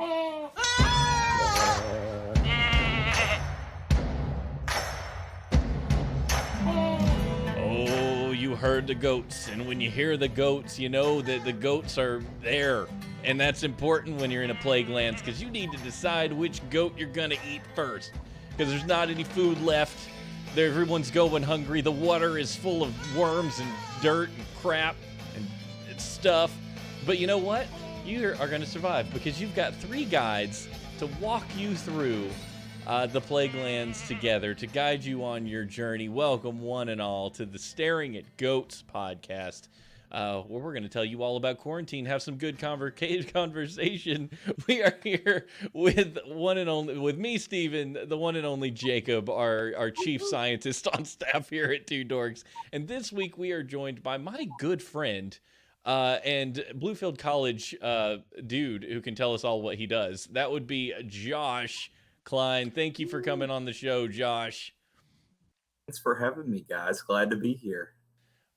Oh, you heard the goats, and when you hear the goats, you know that the goats are there. And that's important when you're in a plague lands, because you need to decide which goat you're gonna eat first. Because there's not any food left. Everyone's going hungry. The water is full of worms and dirt and crap and stuff. But you know what? You are gonna survive, because you've got 3 guides to walk you through the Plague Lands together, to guide you on your journey. Welcome, one and all, to the Staring at Goats podcast, where we're going to tell you all about quarantine, have some good conversation. We are here with with me, Steven, the one and only Jacob, our chief scientist on staff here at Two Dorks. And this week we are joined by my good friend, and Bluefield College dude who can tell us all what he does. That would be Josh Cline. Thank you for coming on the show, Josh. Thanks for having me, guys. Glad to be here.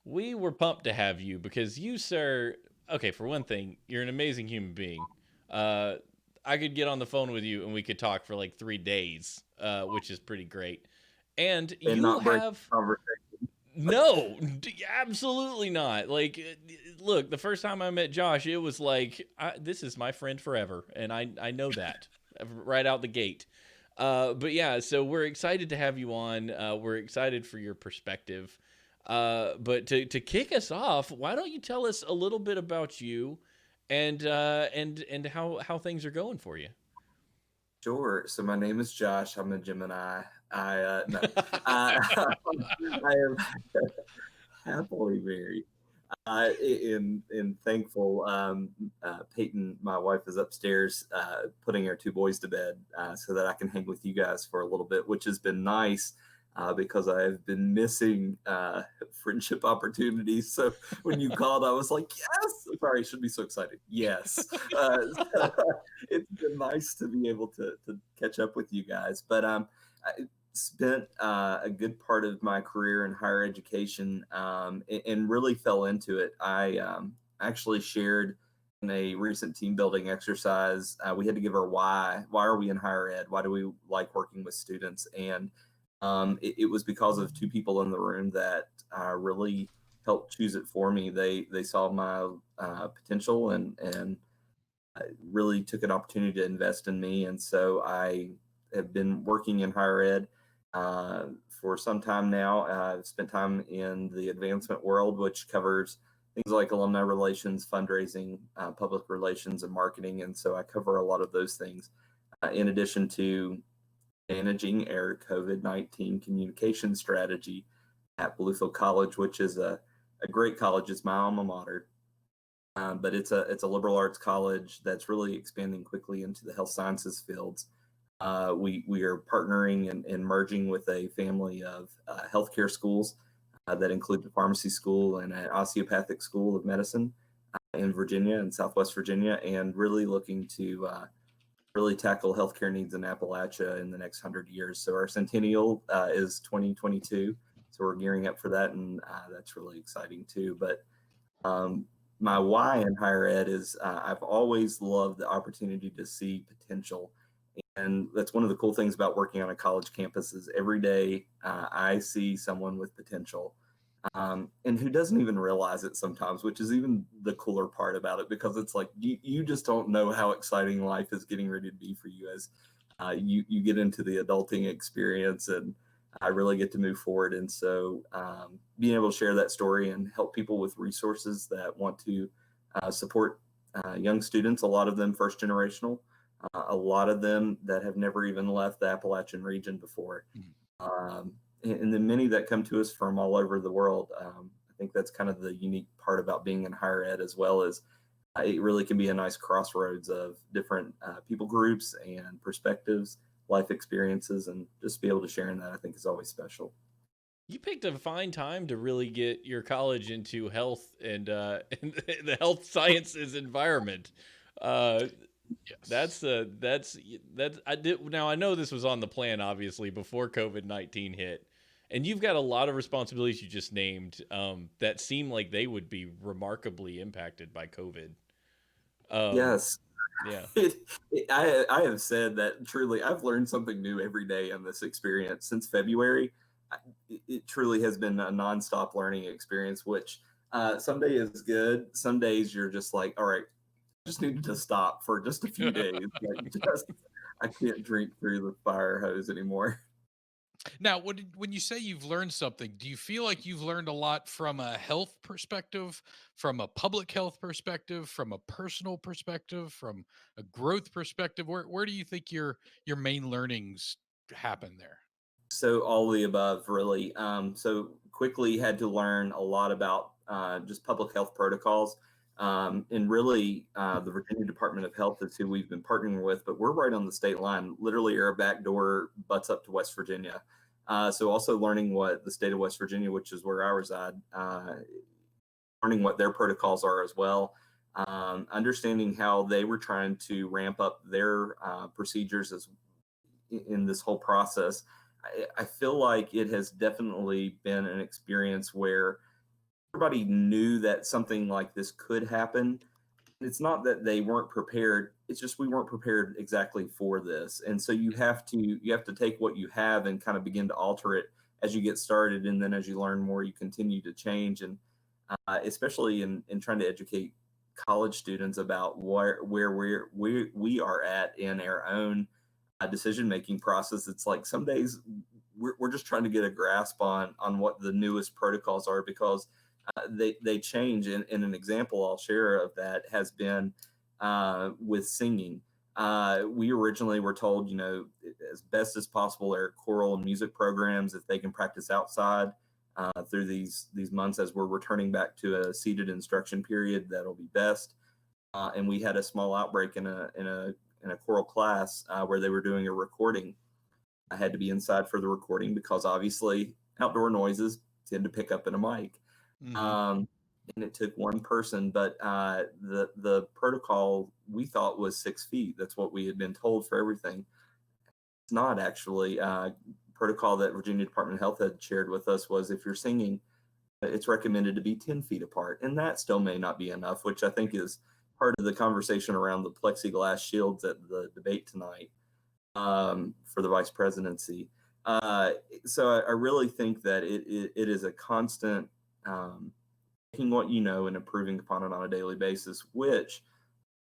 We were pumped to have you because you, sir, okay, for one thing, you're an amazing human being. I could get on the phone with you and we could talk for like 3 days, which is pretty great. And you not break have conversation. no, absolutely not. Like, look, the first time I met Josh, it was like, this is my friend forever, and I know that right out the gate. But yeah, so we're excited to have you on. We're excited for your perspective. But to kick us off, why don't you tell us a little bit about you and how things are going for you? Sure. So my name is Josh. I'm a Gemini. No, I, I am happily married. And thankful. Peyton, my wife, is upstairs putting our 2 boys to bed so that I can hang with you guys for a little bit, which has been nice because I have been missing friendship opportunities. So when you called, I was like, yes. Sorry, I should be so excited. Yes. So it's been nice to be able to catch up with you guys. But I spent a good part of my career in higher education and really fell into it. I actually shared in a recent team building exercise. We had to give our why. Why are we in higher ed? Why do we like working with students? And it was because of 2 people in the room that really helped choose it for me. They saw my potential and really took an opportunity to invest in me. And so I have been working in higher ed for some time now. I've spent time in the advancement world, which covers things like alumni relations, fundraising, public relations, and marketing. And so I cover a lot of those things in addition to managing our COVID-19 communication strategy at Bluefield College, which is a great college. It's my alma mater. But it's a liberal arts college that's really expanding quickly into the health sciences fields. We are partnering and merging with a family of healthcare schools that include the pharmacy school and an osteopathic school of medicine in Virginia and Southwest Virginia, and really looking to really tackle healthcare needs in Appalachia in the next 100 years. So our centennial is 2022, so we're gearing up for that, and that's really exciting too. But my why in higher ed is I've always loved the opportunity to see potential. And that's one of the cool things about working on a college campus is every day I see someone with potential and who doesn't even realize it sometimes, which is even the cooler part about it, because it's like you just don't know how exciting life is getting ready to be for you as you get into the adulting experience, and I really get to move forward. And so being able to share that story and help people with resources that want to support young students, a lot of them first generational, a lot of them that have never even left the Appalachian region before. And then many that come to us from all over the world. I think that's kind of the unique part about being in higher ed, as well as it really can be a nice crossroads of different people groups and perspectives, life experiences, and just be able to share in that, I think, is always special. You picked a fine time to really get your college into health and the health sciences environment. Yes. That's I did. Now I know this was on the plan, obviously, before COVID-19 hit, and you've got a lot of responsibilities you just named that seem like they would be remarkably impacted by COVID. Um, Yes. Yeah. I have said that truly I've learned something new every day in this experience since February. It truly has been a nonstop learning experience, which some days is good. Some days you're just like, all right, I just needed to stop for just a few days. Like, just I can't drink through the fire hose anymore. Now, when you say you've learned something, do you feel like you've learned a lot from a health perspective, from a public health perspective, from a personal perspective, from a growth perspective? Where do you think your main learnings happen there? So all the above, really. So quickly had to learn a lot about just public health protocols, and really the Virginia Department of Health is who we've been partnering with. But we're right on the state line. Literally, our back door butts up to West Virginia. So also learning what the state of West Virginia, which is where I reside, learning what their protocols are as well. Understanding how they were trying to ramp up their procedures as in this whole process. I feel like it has definitely been an experience where everybody knew that something like this could happen. It's not that they weren't prepared, it's just we weren't prepared exactly for this. And so you have to take what you have and kind of begin to alter it as you get started, and then as you learn more you continue to change. And especially in trying to educate college students about we are at in our own decision making process. It's like some days we're just trying to get a grasp on what the newest protocols are, because they change. And an example I'll share of that has been with singing. We originally were told, as best as possible, our choral and music programs, if they can practice outside through these months as we're returning back to a seated instruction period, that'll be best. And we had a small outbreak in a choral class where they were doing a recording. I had to be inside for the recording because obviously outdoor noises tend to pick up in a mic. Hmm. Um, and it took one person, but the protocol we thought was 6 feet. That's what we had been told for everything. It's not actually. Protocol that Virginia Department of Health had shared with us was if you're singing, it's recommended to be 10 feet apart. And that still may not be enough, which I think is part of the conversation around the plexiglass shields at the debate tonight for the vice presidency. Uh, so I really think that it is a constant taking what you know and improving upon it on a daily basis, which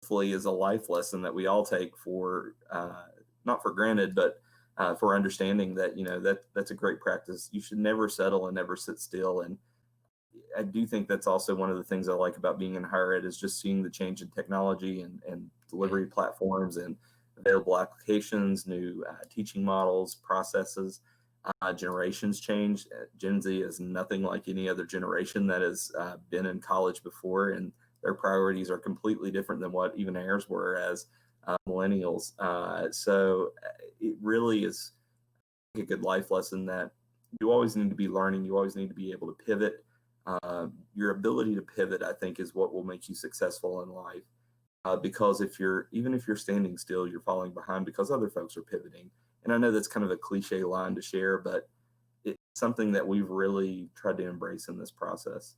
hopefully is a life lesson that we all take for not for granted, but for understanding that that's a great practice. You should never settle and never sit still. And I do think that's also one of the things I like about being in higher ed is just seeing the change in technology and Yeah. delivery platforms and available applications, new teaching models, processes. Generations change. Gen Z is nothing like any other generation that has been in college before, and their priorities are completely different than what even ours were as millennials. So it really is a good life lesson that you always need to be learning. You always need to be able to pivot. Your ability to pivot, I think, is what will make you successful in life. Because even if you're standing still, you're falling behind because other folks are pivoting. And I know that's kind of a cliche line to share, but it's something that we've really tried to embrace in this process.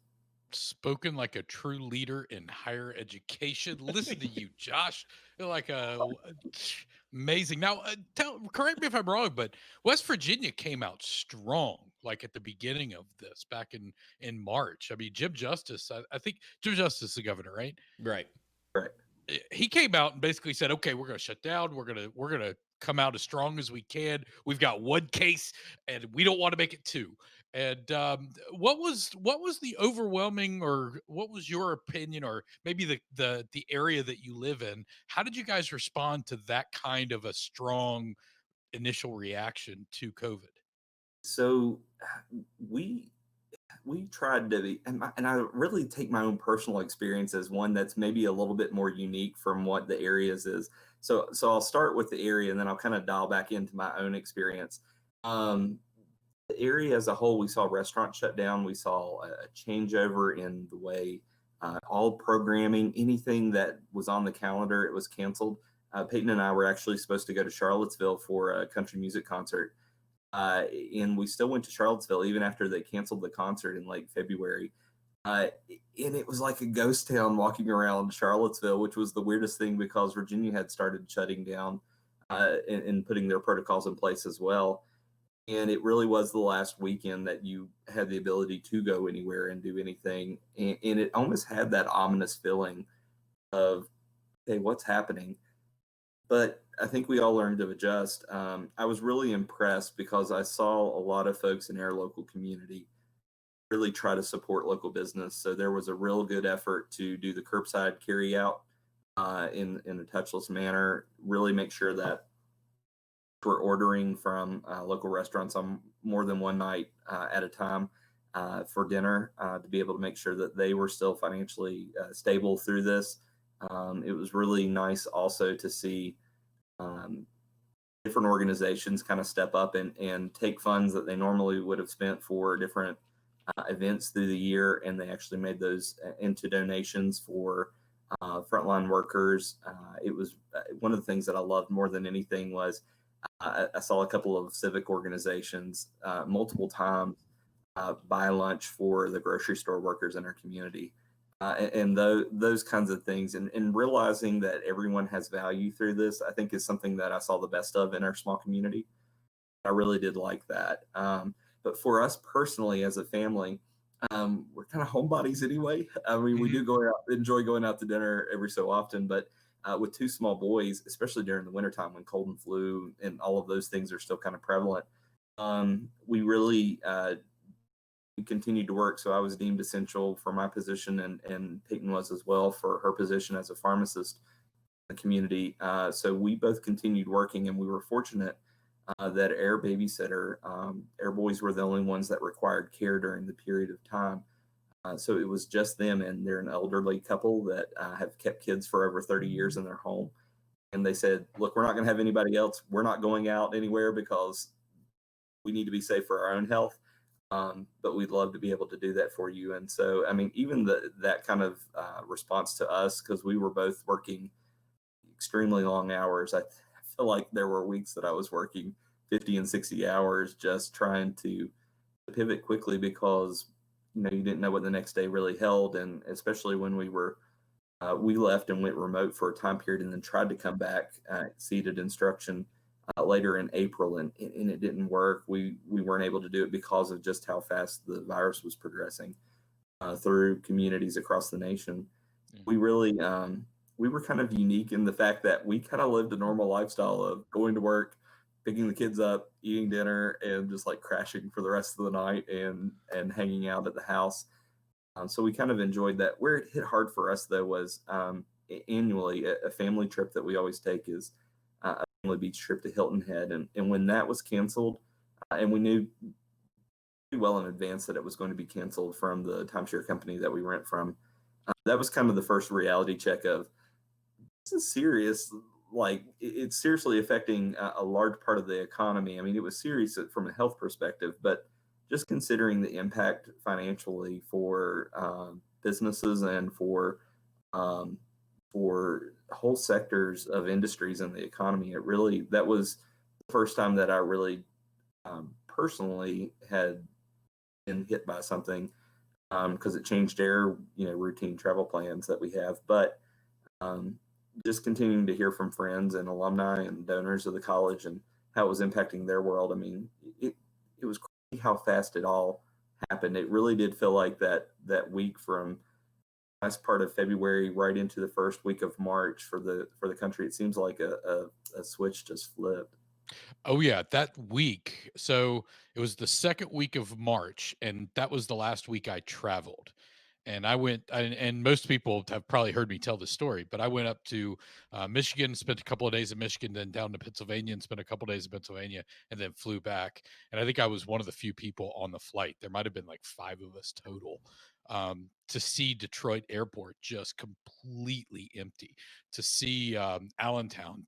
Spoken like a true leader in higher education. Listen to you, Josh. You're like amazing. Now, correct me if I'm wrong, but West Virginia came out strong, like at the beginning of this, back in March. I mean, Jim Justice. I think Jim Justice is the governor, right? Right. Right. He came out and basically said, "Okay, we're going to shut down. We're going to come out as strong as we can. We've got one case, and we don't want to make it two." And what was the overwhelming, or what was your opinion, or maybe the area that you live in? How did you guys respond to that kind of a strong initial reaction to COVID? So we we tried to be, and I really take my own personal experience as one that's maybe a little bit more unique from what the areas is. So I'll start with the area, and then I'll kind of dial back into my own experience. Um, the area as a whole, we saw restaurants shut down. We saw a changeover in the way all programming, anything that was on the calendar, it was canceled. Peyton and I were actually supposed to go to Charlottesville for a country music concert, and we still went to Charlottesville even after they canceled the concert in late February. Uh, and it was like a ghost town walking around Charlottesville, which was the weirdest thing because Virginia had started shutting down and putting their protocols in place as well. And it really was the last weekend that you had the ability to go anywhere and do anything. And it almost had that ominous feeling of, hey, what's happening? But I think we all learned to adjust. I was really impressed because I saw a lot of folks in our local community really try to support local business. So there was a real good effort to do the curbside carry out in a touchless manner, really make sure that we're ordering from local restaurants on more than one night at a time for dinner to be able to make sure that they were still financially stable through this. It was really nice also to see um, different organizations kind of step up and take funds that they normally would have spent for different events through the year, and they actually made those into donations for frontline workers. It was one of the things that I loved more than anything was I saw a couple of civic organizations multiple times buy lunch for the grocery store workers in our community. Those kinds of things, and realizing that everyone has value through this, I think is something that I saw the best of in our small community. I really did like that. But for us personally, as a family, we're kind of homebodies anyway. I mean, we Mhm. do go out, enjoy going out to dinner every so often, but with two small boys, especially during the wintertime when cold and flu and all of those things are still kind of prevalent, we really continued to work. So I was deemed essential for my position, and Peyton was as well for her position as a pharmacist in the community. So we both continued working, and we were fortunate that our babysitter, our boys were the only ones that required care during the period of time. So it was just them, and they're an elderly couple that have kept kids for over 30 years in their home. And they said, look, we're not going to have anybody else. We're not going out anywhere because we need to be safe for our own health. But we'd love to be able to do that for you. And so, I mean, even that kind of response to us, because we were both working extremely long hours. I feel like there were weeks that I was working 50 and 60 hours just trying to pivot quickly because you didn't know what the next day really held, and especially when we left and went remote for a time period and then tried to come back seated instruction later in April, and it didn't work. We weren't able to do it because of just how fast the virus was progressing through communities across the nation. Yeah. We were kind of unique in the fact that we kind of lived a normal lifestyle of going to work, picking the kids up, eating dinner, and just like crashing for the rest of the night and hanging out at the house. So we kind of enjoyed that. Where it hit hard for us though was annually a family trip that we always take is a family beach trip to Hilton Head, and when that was canceled, and we knew well in advance that it was going to be canceled from the timeshare company that we rent from. That was kind of the first reality check of this is serious. Like it's seriously affecting a large part of the economy. I mean, it was serious from a health perspective, but just considering the impact financially for businesses and um, for whole sectors of industries in the economy, that was the first time that I really personally had been hit by something because it changed their routine travel plans that we have. But um, just continuing to hear from friends and alumni and donors of the college and how it was impacting their world. I mean, it was crazy how fast it all happened. It really did feel like that week from last part of February right into the first week of March for the country. It seems like a switch just flipped. Oh yeah, that week. So it was the second week of March, and that was the last week I traveled. And I went, and most people have probably heard me tell this story, but I went up to Michigan, spent a couple of days in Michigan, then down to Pennsylvania and spent a couple of days in Pennsylvania, and then flew back. And I think I was one of the few people on the flight. There might have been like five of us total. To see Detroit Airport just completely empty, to see Allentown,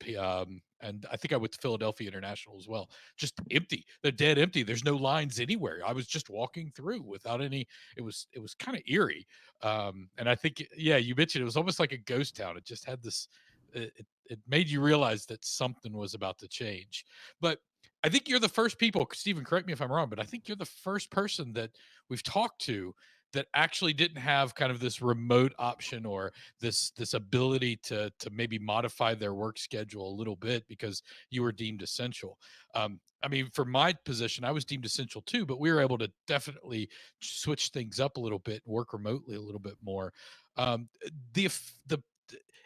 and I think I went to Philadelphia International as well, just empty. They're dead empty. There's no lines anywhere. I was just walking through without any. It was kind of eerie, and I think yeah, you mentioned it was almost like a ghost town. It just had this. It made you realize that something was about to change. But I think you're the first people, Stephen. Correct me if I'm wrong, but I think you're the first person that we've talked to that actually didn't have kind of this remote option or this ability to maybe modify their work schedule a little bit because you were deemed essential. I mean, for my position, I was deemed essential too, but we were able to definitely switch things up a little bit and work remotely a little bit more. Um, the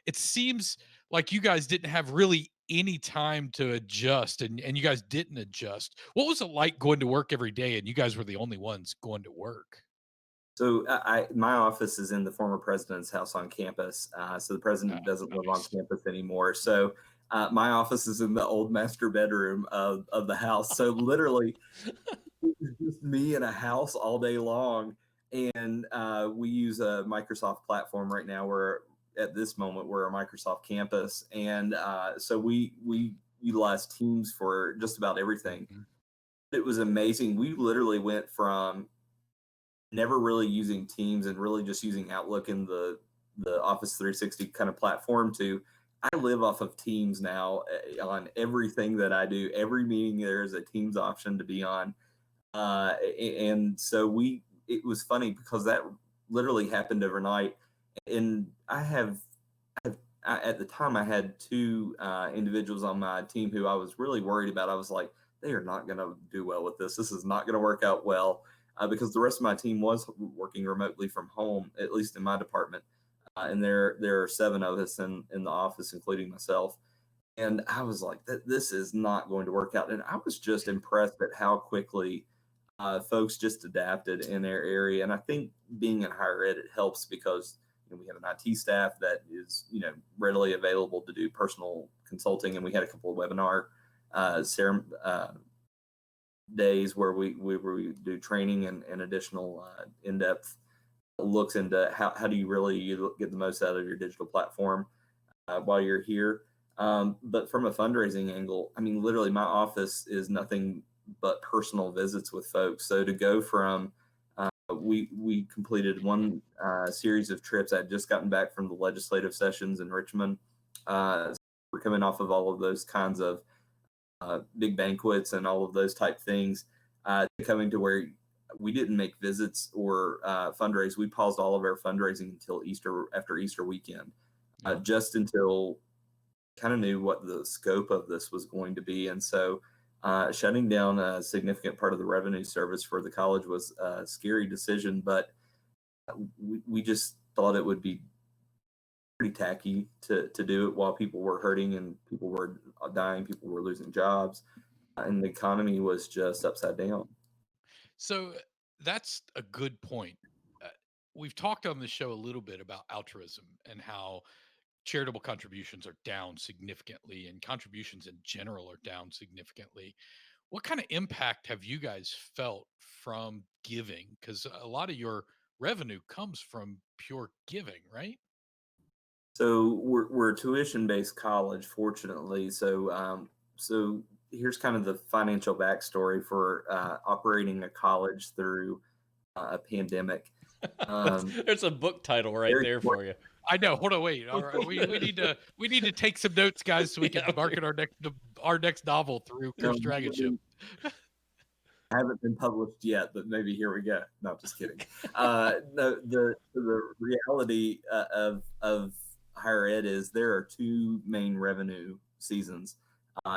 it seems like you guys didn't have really any time to adjust, and you guys didn't adjust. What was it like going to work every day and you guys were the only ones going to work? So my office is in the former president's house on campus. So the president doesn't live on Nice. campus anymore. So my office is in the old master bedroom of the house. So literally, it's just me in a house all day long. And we use a Microsoft platform right now. We're at this moment we're a Microsoft campus, and so we utilize Teams for just about everything. Mhm. It was amazing. We literally went from never really using Teams and really just using Outlook in the Office 360 kind of platform to I live off of Teams now on everything that I do. Every meeting there is a Teams option to be on, and so it was funny because that literally happened overnight. And at the time I had two individuals on my team who I was really worried about. I was like, they are not going to do well with this. This is not going to work out well because the rest of my team was working remotely from home, at least in my department. And there are seven of us in the office, including myself. And I was like, this is not going to work out. And I was just impressed at how quickly folks just adapted in their area. And I think being in higher ed, it helps because we have an IT staff that is readily available to do personal consulting, and we had a couple of webinar days where we do training and additional in-depth looks into how do you really get the most out of your digital platform while you're here. But from a fundraising angle, I mean, literally, my office is nothing but personal visits with folks. So to go from we completed one series of trips. I'd just gotten back from the legislative sessions in Richmond. So we're coming off of all of those kinds of big banquets and all of those type things, coming to where we didn't make visits or fundraise. We paused all of our fundraising until Easter, after Easter weekend, Yeah. just until kind of knew what the scope of this was going to be. And so shutting down a significant part of the revenue service for the college was a scary decision, but we just thought it would be pretty tacky to do it while people were hurting and people were dying, people were losing jobs, and the economy was just upside down. So that's a good point. Uh, we've talked on the show a little bit about altruism and how charitable contributions are down significantly and contributions in general are down significantly. What kind of impact have you guys felt from giving? Because a lot of your revenue comes from pure giving, right? So we're a tuition based college, fortunately. So here's kind of the financial backstory for operating a college through a pandemic. Um, There's a book title right very there short. for you. I know. Hold on, wait. All right, we need to take some notes, guys, so we can Yeah. market our next novel through Coach Dragonship. I haven't been published yet, but maybe here we go. No, just kidding. No, the reality of higher ed is there are two main revenue seasons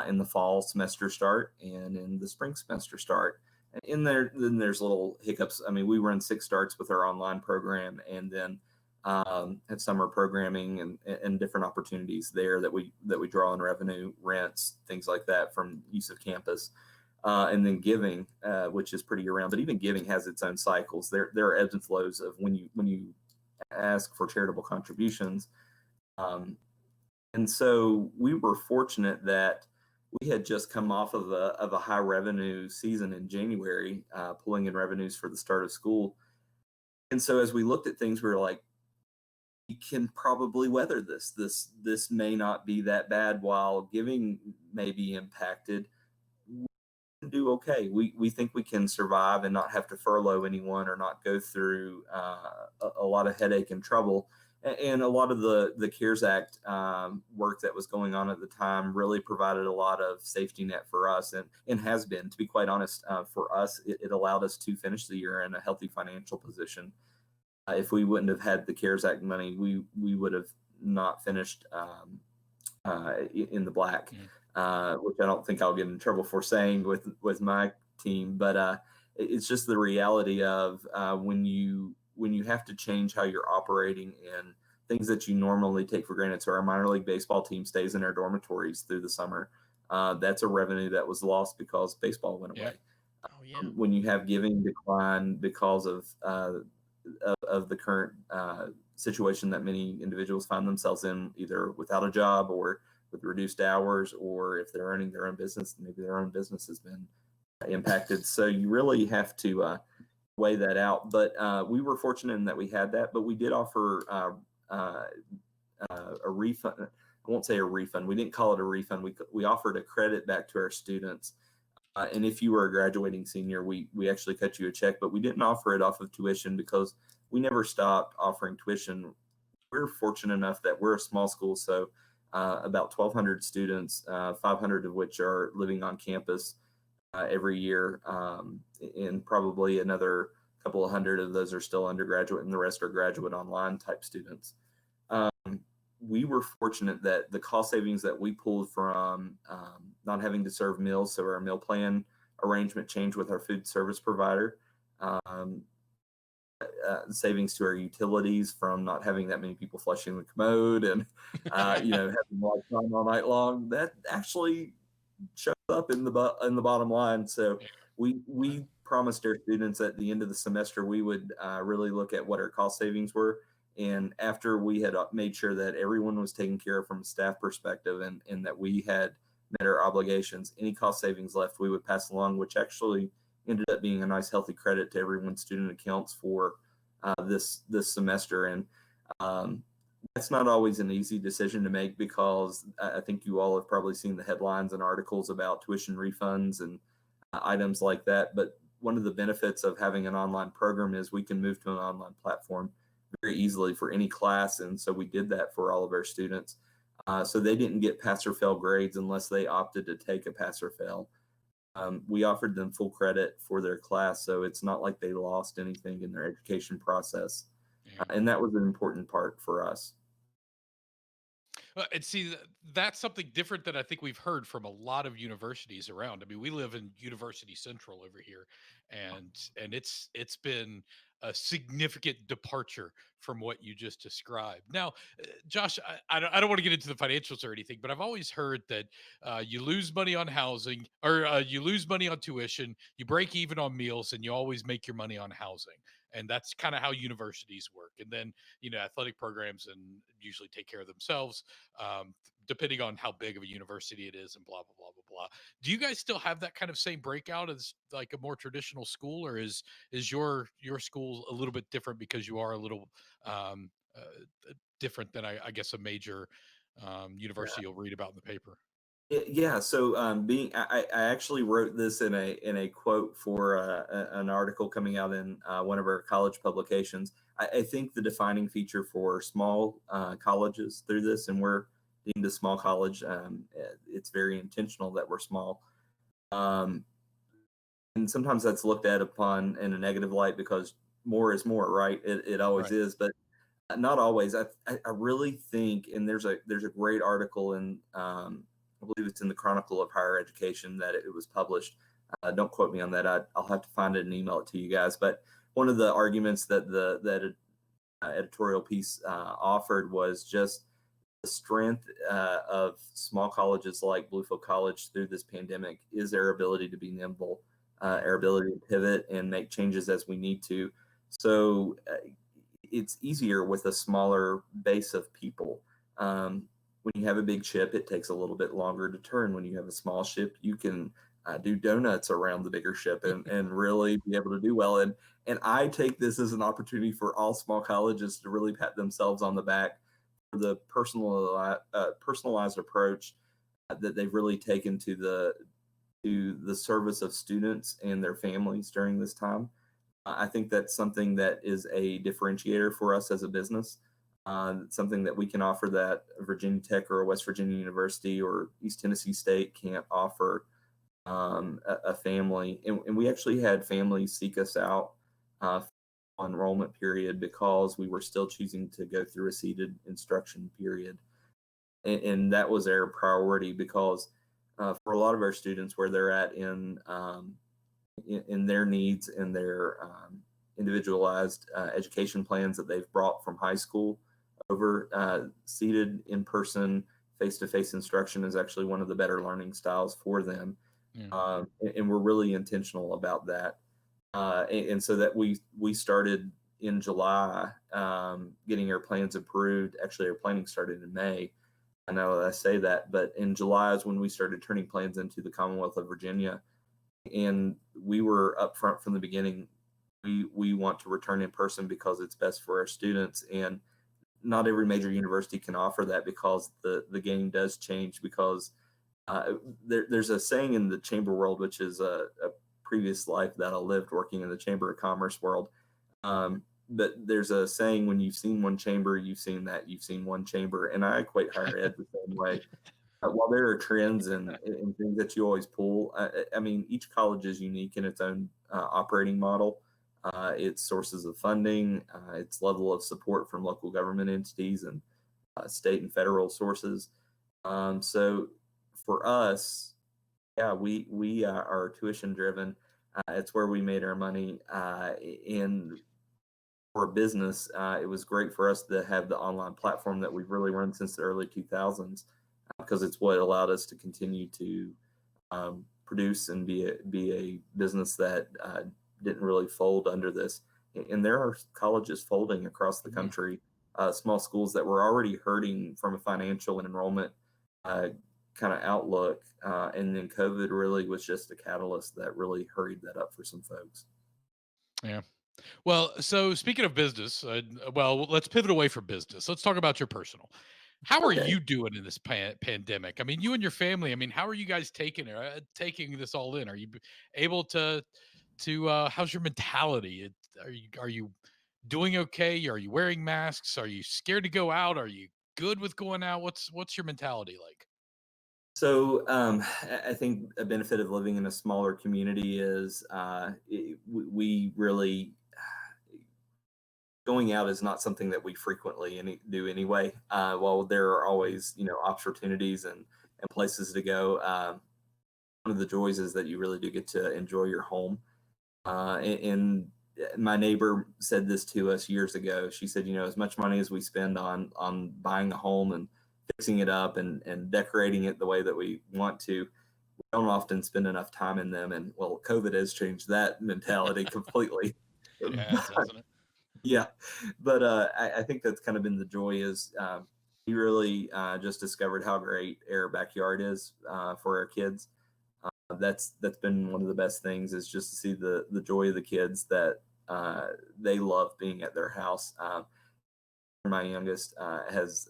in the fall semester start and in the spring semester start. And in there, then there's little hiccups. I mean, we run 6 starts with our online program, and then have summer programming and different opportunities there that we draw on revenue, rents, things like that from use of campus. And then giving, which is pretty year round. But even giving has its own cycles. There are ebbs and flows of when you ask for charitable contributions. Um, and so we were fortunate that we had just come off of a high revenue season in January, pulling in revenues for the start of school. And so as we looked at things, we were like, we can probably weather this. This may not be that bad. While giving may be impacted, do okay. We think we can survive and not have to furlough anyone or not go through a lot of headache and trouble. And a lot of the CARES Act work that was going on at the time really provided a lot of safety net for us, and has been, to be quite honest, for us. It allowed us to finish the year in a healthy financial position. If we wouldn't have had the CARES Act money, we would have not finished in the black, Mhm. which I don't think I'll get in trouble for saying with my team. But it's just the reality of when you have to change how you're operating and things that you normally take for granted. So our minor league baseball team stays in our dormitories through the summer. That's a revenue that was lost because baseball went Yeah. away. Oh yeah. When you have giving decline because of the current situation that many individuals find themselves in, either without a job or with reduced hours, or if they're owning their own business, maybe their own business has been impacted. So you really have to weigh that out. But we were fortunate in that we had that, but we did offer uh, a refund. I won't say a refund. We didn't call it a refund. We offered a credit back to our students. And if you were a graduating senior, we actually cut you a check, but we didn't offer it off of tuition because we never stopped offering tuition. We're fortunate enough that we're a small school, so about 1,200 students, 500 of which are living on campus every year, and probably another couple of hundred of those are still undergraduate, and the rest are graduate online type students. Um, we were fortunate that the cost savings that we pulled from not having to serve meals, so our meal plan arrangement changed with our food service provider. Um, Savings to our utilities from not having that many people flushing the commode and having lights on all night long. That actually shows up in the bottom line. So Yeah. we promised our students at the end of the semester we would really look at what our cost savings were, and after we had made sure that everyone was taken care of from a staff perspective and that we had met our obligations, any cost savings left we would pass along, which actually ended up being a nice healthy credit to everyone's student accounts for this semester. And um, that's not always an easy decision to make because I think you all have probably seen the headlines and articles about tuition refunds and items like that. But one of the benefits of having an online program is we can move to an online platform very easily for any class. And so we did that for all of our students. So they didn't get pass or fail grades unless they opted to take a pass or fail. We offered them full credit for their class, so it's not like they lost anything in their education process. Yeah. And that was an important part for us. And see, that's something different that I think we've heard from a lot of universities around. I mean, we live in University Central over here, and it's been a significant departure from what you just described. Now, Josh, I don't want to get into the financials or anything, but I've always heard that you lose money on housing, or you lose money on tuition, you break even on meals, and you always make your money on housing. And that's kind of how universities work. And then, athletic programs and usually take care of themselves, um, depending on how big of a university it is, and blah blah blah blah blah. Do you guys still have that kind of same breakout as like a more traditional school, or is your school a little bit different because you are a little um, different than I guess a major university you'll read about in the paper? Yeah. So I actually wrote this in a quote for an article coming out in one of our college publications. I think the defining feature for small colleges through this, and we're deemed a small college, it's very intentional that we're small. Um, and sometimes that's looked at upon in a negative light because more is more, right? It always Right. is, but not always. I really think, and there's a great article in I believe it's in the Chronicle of Higher Education that it was published. Don't quote me on that. I'll have to find it and email it to you guys. But one of the arguments that that editorial piece offered was just the strength of small colleges like Bluefield College through this pandemic is their ability to be nimble, our ability to pivot and make changes as we need to. So it's easier with a smaller base of people. When you have a big ship, it takes a little bit longer to turn. When you have a small ship, you can do donuts around the bigger ship and really be able to do well. And I take this as an opportunity for all small colleges to really pat themselves on the back for the personalized approach that they've really taken to the service of students and their families during this time. I think that's something that is a differentiator for us as a business, something that we can offer that Virginia Tech or West Virginia University or East Tennessee State can't offer a family. And we actually had families seek us out enrollment period because we were still choosing to go through a seated instruction period. And that was our priority because for a lot of our students, where they're at in their needs and their individualized education plans that they've brought from high school over, seated in person, face to face instruction is actually one of the better learning styles for them. Yeah. And we're really intentional about that. And so that we started in July, getting our plans approved. Actually, our planning started in May. I know that I say that, but in July is when we started turning plans into the Commonwealth of Virginia. And we were upfront from the beginning. We want to return in person because it's best for our students. And not every major university can offer that because the game does change. Because there's a saying in the chamber world, which is a previous life that I lived working in the Chamber of Commerce world. But there's a saying, when you've seen one chamber, you've seen one chamber. And I equate higher ed the same way. While there are trends and things that you always pull, I mean, each college is unique in its own operating model, its sources of funding, its level of support from local government entities and state and federal sources. So for us, yeah, we are tuition driven. It's where we made our money. And for a business, it was great for us to have the online platform that we've really run since the early 2000s, because it's what allowed us to continue to produce and be a business that didn't really fold under this. And there are colleges folding across the country, small schools that were already hurting from a financial and enrollment kind of outlook. And then COVID really was just a catalyst that really hurried that up for some folks. Yeah. Well, so speaking of business, well, let's pivot away from business. Let's talk about your personal. How are Okay. you doing in this pandemic? I mean, you and your family. I mean, how are you guys taking this all in? Are you able to? How's your mentality? Are you doing okay? Are you wearing masks? Are you scared to go out? Are you good with going out? What's your mentality like? So I think a benefit of living in a smaller community is we really, going out is not something that we frequently do anyway. While there are always opportunities and places to go, one of the joys is that you really do get to enjoy your home. And my neighbor said this to us years ago. She said, as much money as we spend on buying a home and fixing it up and decorating it the way that we want to, we don't often spend enough time in them. And well, COVID has changed that mentality completely. Yeah, it doesn't it? Yeah, but I think that's kind of been the joy is we really just discovered how great our backyard is for our kids. That's been one of the best things, is just to see the joy of the kids, that they love being at their house. My youngest has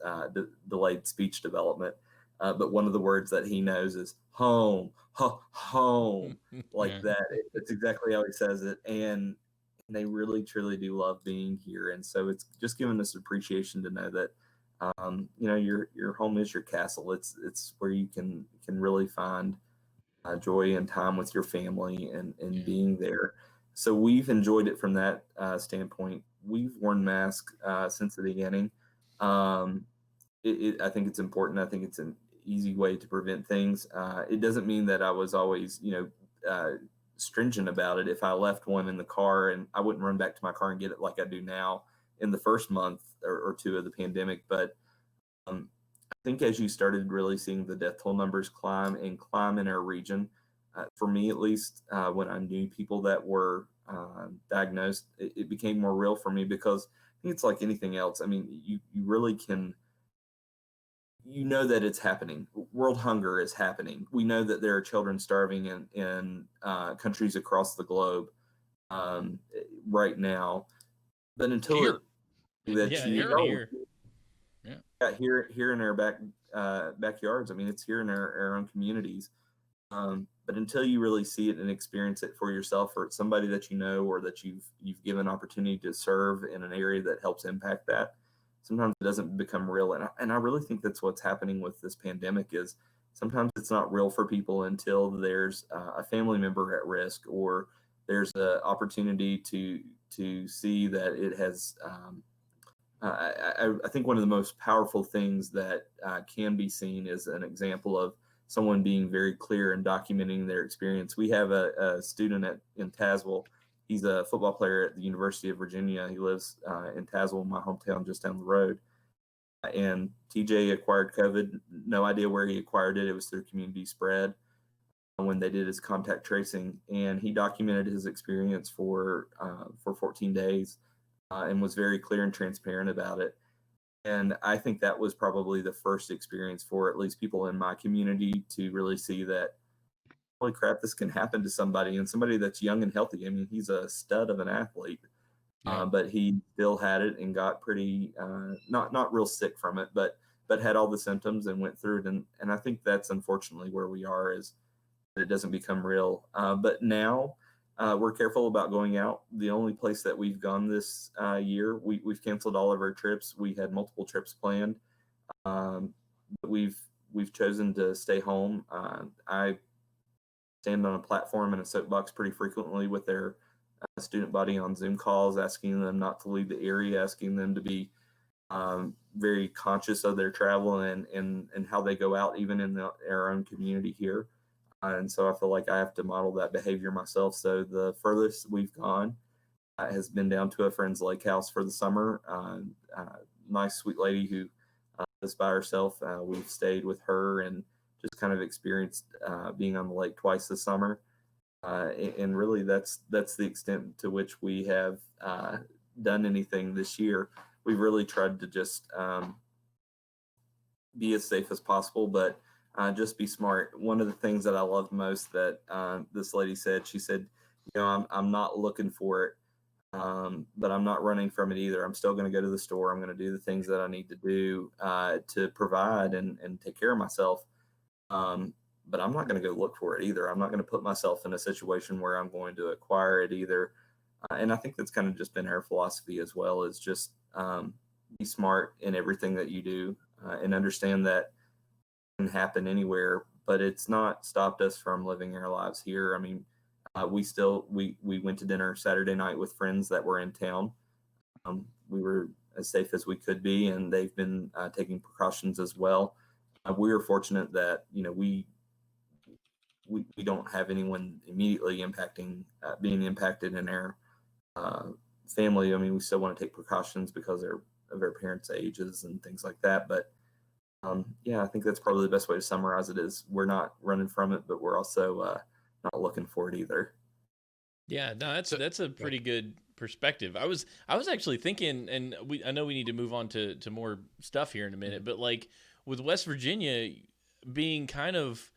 delayed speech development, but one of the words that he knows is home, home, like Yeah. that. It's exactly how he says it, and they really truly do love being here. And so it's just given us appreciation to know that your home is your castle. It's where you can really find joy and time with your family and Yeah. being there. So we've enjoyed it from that standpoint. We've worn masks since the beginning. Um, I think it's important. I think it's an easy way to prevent things. It doesn't mean that I was always, stringent about it. If I left one in the car, and I wouldn't run back to my car and get it like I do now in the first month or two of the pandemic. But I think as you started really seeing the death toll numbers climb in our region, for me at least, when I knew people that were diagnosed, it became more real for me, because I think it's like anything else. I mean, you really can, that it's happening. World hunger is happening. We know that there are children starving in countries across the globe um, right now. But until Here. that Yeah, you even here. Yeah. here in our backyards. I mean, it's here in our own communities. But until you really see it and experience it for yourself, or it's somebody that you know, or that you've given opportunity to serve in an area that helps impact that, sometimes it doesn't become real. And I really think that's what's happening with this pandemic, is sometimes it's not real for people until there's a family member at risk, or there's an opportunity to to see that it has. I think one of the most powerful things that can be seen is an example of someone being very clear and documenting their experience. We have a student in Tazewell. He's a football player at the University of Virginia. He lives in Tazewell, my hometown, just down the road. And TJ acquired COVID. No idea where he acquired it. It was through community spread when they did his contact tracing, and he documented his experience for 14 days and was very clear and transparent about it. And I think that was probably the first experience for at least people in my community to really see that, holy crap, this can happen to somebody, and somebody that's young and healthy. I mean, he's a stud of an athlete, but he still had it and got pretty not real sick from it, but had all the symptoms and went through it. And I think that's unfortunately where we are, is that it doesn't become real. But now we're careful about going out. The only place that we've gone this year, we've canceled all of our trips. We had multiple trips planned. But we've chosen to stay home. I stand on a platform and a soapbox pretty frequently with their student body on Zoom calls, asking them not to leave the area, asking them to be very conscious of their travel and how they go out, even in our own community here. And so I feel like I have to model that behavior myself. So the furthest we've gone has been down to a friend's lake house for the summer. Nice, sweet lady who lives by herself. We've stayed with her and just kind of experienced being on the lake twice this summer. And really, that's the extent to which we have done anything this year. We've really tried to just be as safe as possible, but just be smart. One of the things that I loved most that this lady said, she said, I'm not looking for it, but I'm not running from it either. I'm still going to go to the store. I'm going to do the things that I need to do to provide and take care of myself. But I'm not going to go look for it either. I'm not going to put myself in a situation where I'm going to acquire it either. And I think that's kind of just been our philosophy as well, is just be smart in everything that you do and understand that it can happen anywhere, but it's not stopped us from living our lives here. I mean, we went to dinner Saturday night with friends that were in town. We were as safe as we could be, and they've been taking precautions as well. We were fortunate that we don't have anyone immediately being impacted in our family. I mean, we still want to take precautions because of our parents' ages and things like that. But yeah, I think that's probably the best way to summarize it. Is we're not running from it, but we're also not looking for it either. Yeah, no, that's a pretty good perspective. I was actually thinking, and I know we need to move on to more stuff here in a minute, but like with West Virginia being kind of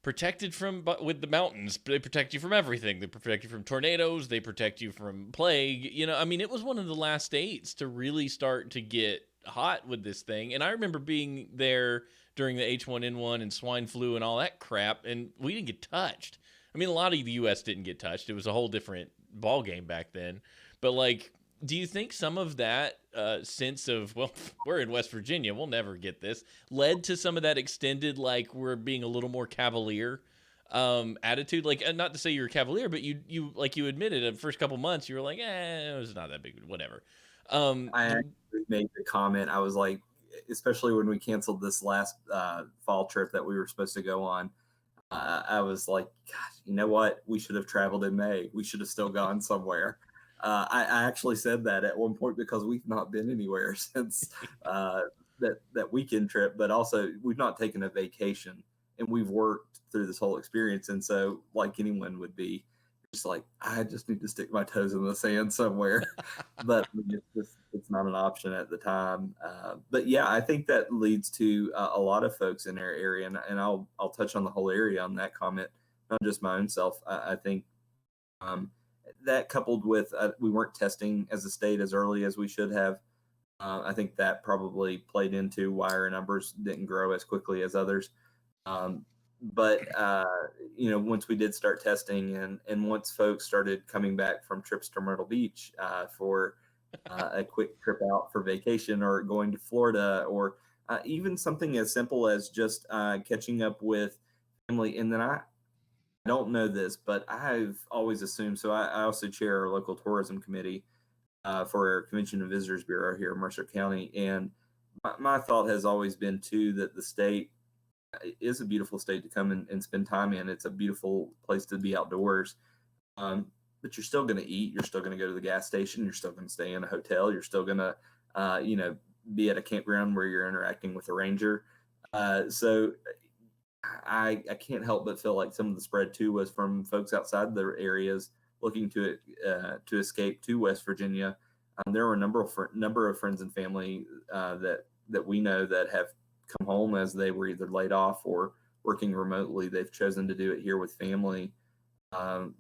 protected with the mountains, they protect you from everything. They protect you from tornadoes. They protect you from plague. I mean, it was one of the last states to really start to get hot with this thing. And I remember being there during the H1N1 and swine flu and all that crap, and we didn't get touched. I mean, a lot of the U.S. didn't get touched. It was a whole different ball game back then. But like, do you think some of that sense of, well, we're in West Virginia, we'll never get this, led to some of that extended, like, we're being a little more cavalier attitude? Like, not to say you were cavalier, but you like you admitted the first couple months you were like, it was not that big, whatever. I actually made the comment. I was like, especially when we canceled this last fall trip that we were supposed to go on. I was like, gosh, you know what? We should have traveled in May. We should have still gone somewhere. I actually said that at one point because we've not been anywhere since that weekend trip, but also we've not taken a vacation, and we've worked through this whole experience. And so, like anyone would be, just like, I just need to stick my toes in the sand somewhere. But it's not an option at the time. But yeah, I think that leads to a lot of folks in our area, and I'll touch on the whole area on that comment, not just my own self. I think that coupled with we weren't testing as a state as early as we should have. I think that probably played into why our numbers didn't grow as quickly as others. But once we did start testing, and once folks started coming back from trips to Myrtle Beach for a quick trip out for vacation, or going to Florida, or even something as simple as just catching up with family, and then I don't know this, but I've always assumed. So I also chair our local tourism committee for our Convention and Visitors Bureau here in Mercer County, and my thought has always been too that the state is a beautiful state to come and spend time in. It's a beautiful place to be outdoors. Um, but you're still going to eat. You're still going to go to the gas station. You're still going to stay in a hotel. You're still going to, be at a campground where you're interacting with a ranger. So I can't help but feel like some of the spread too was from folks outside their areas looking to escape to West Virginia. There were a number of friends and family that we know that have come home as they were either laid off or working remotely. They've chosen to do it here with family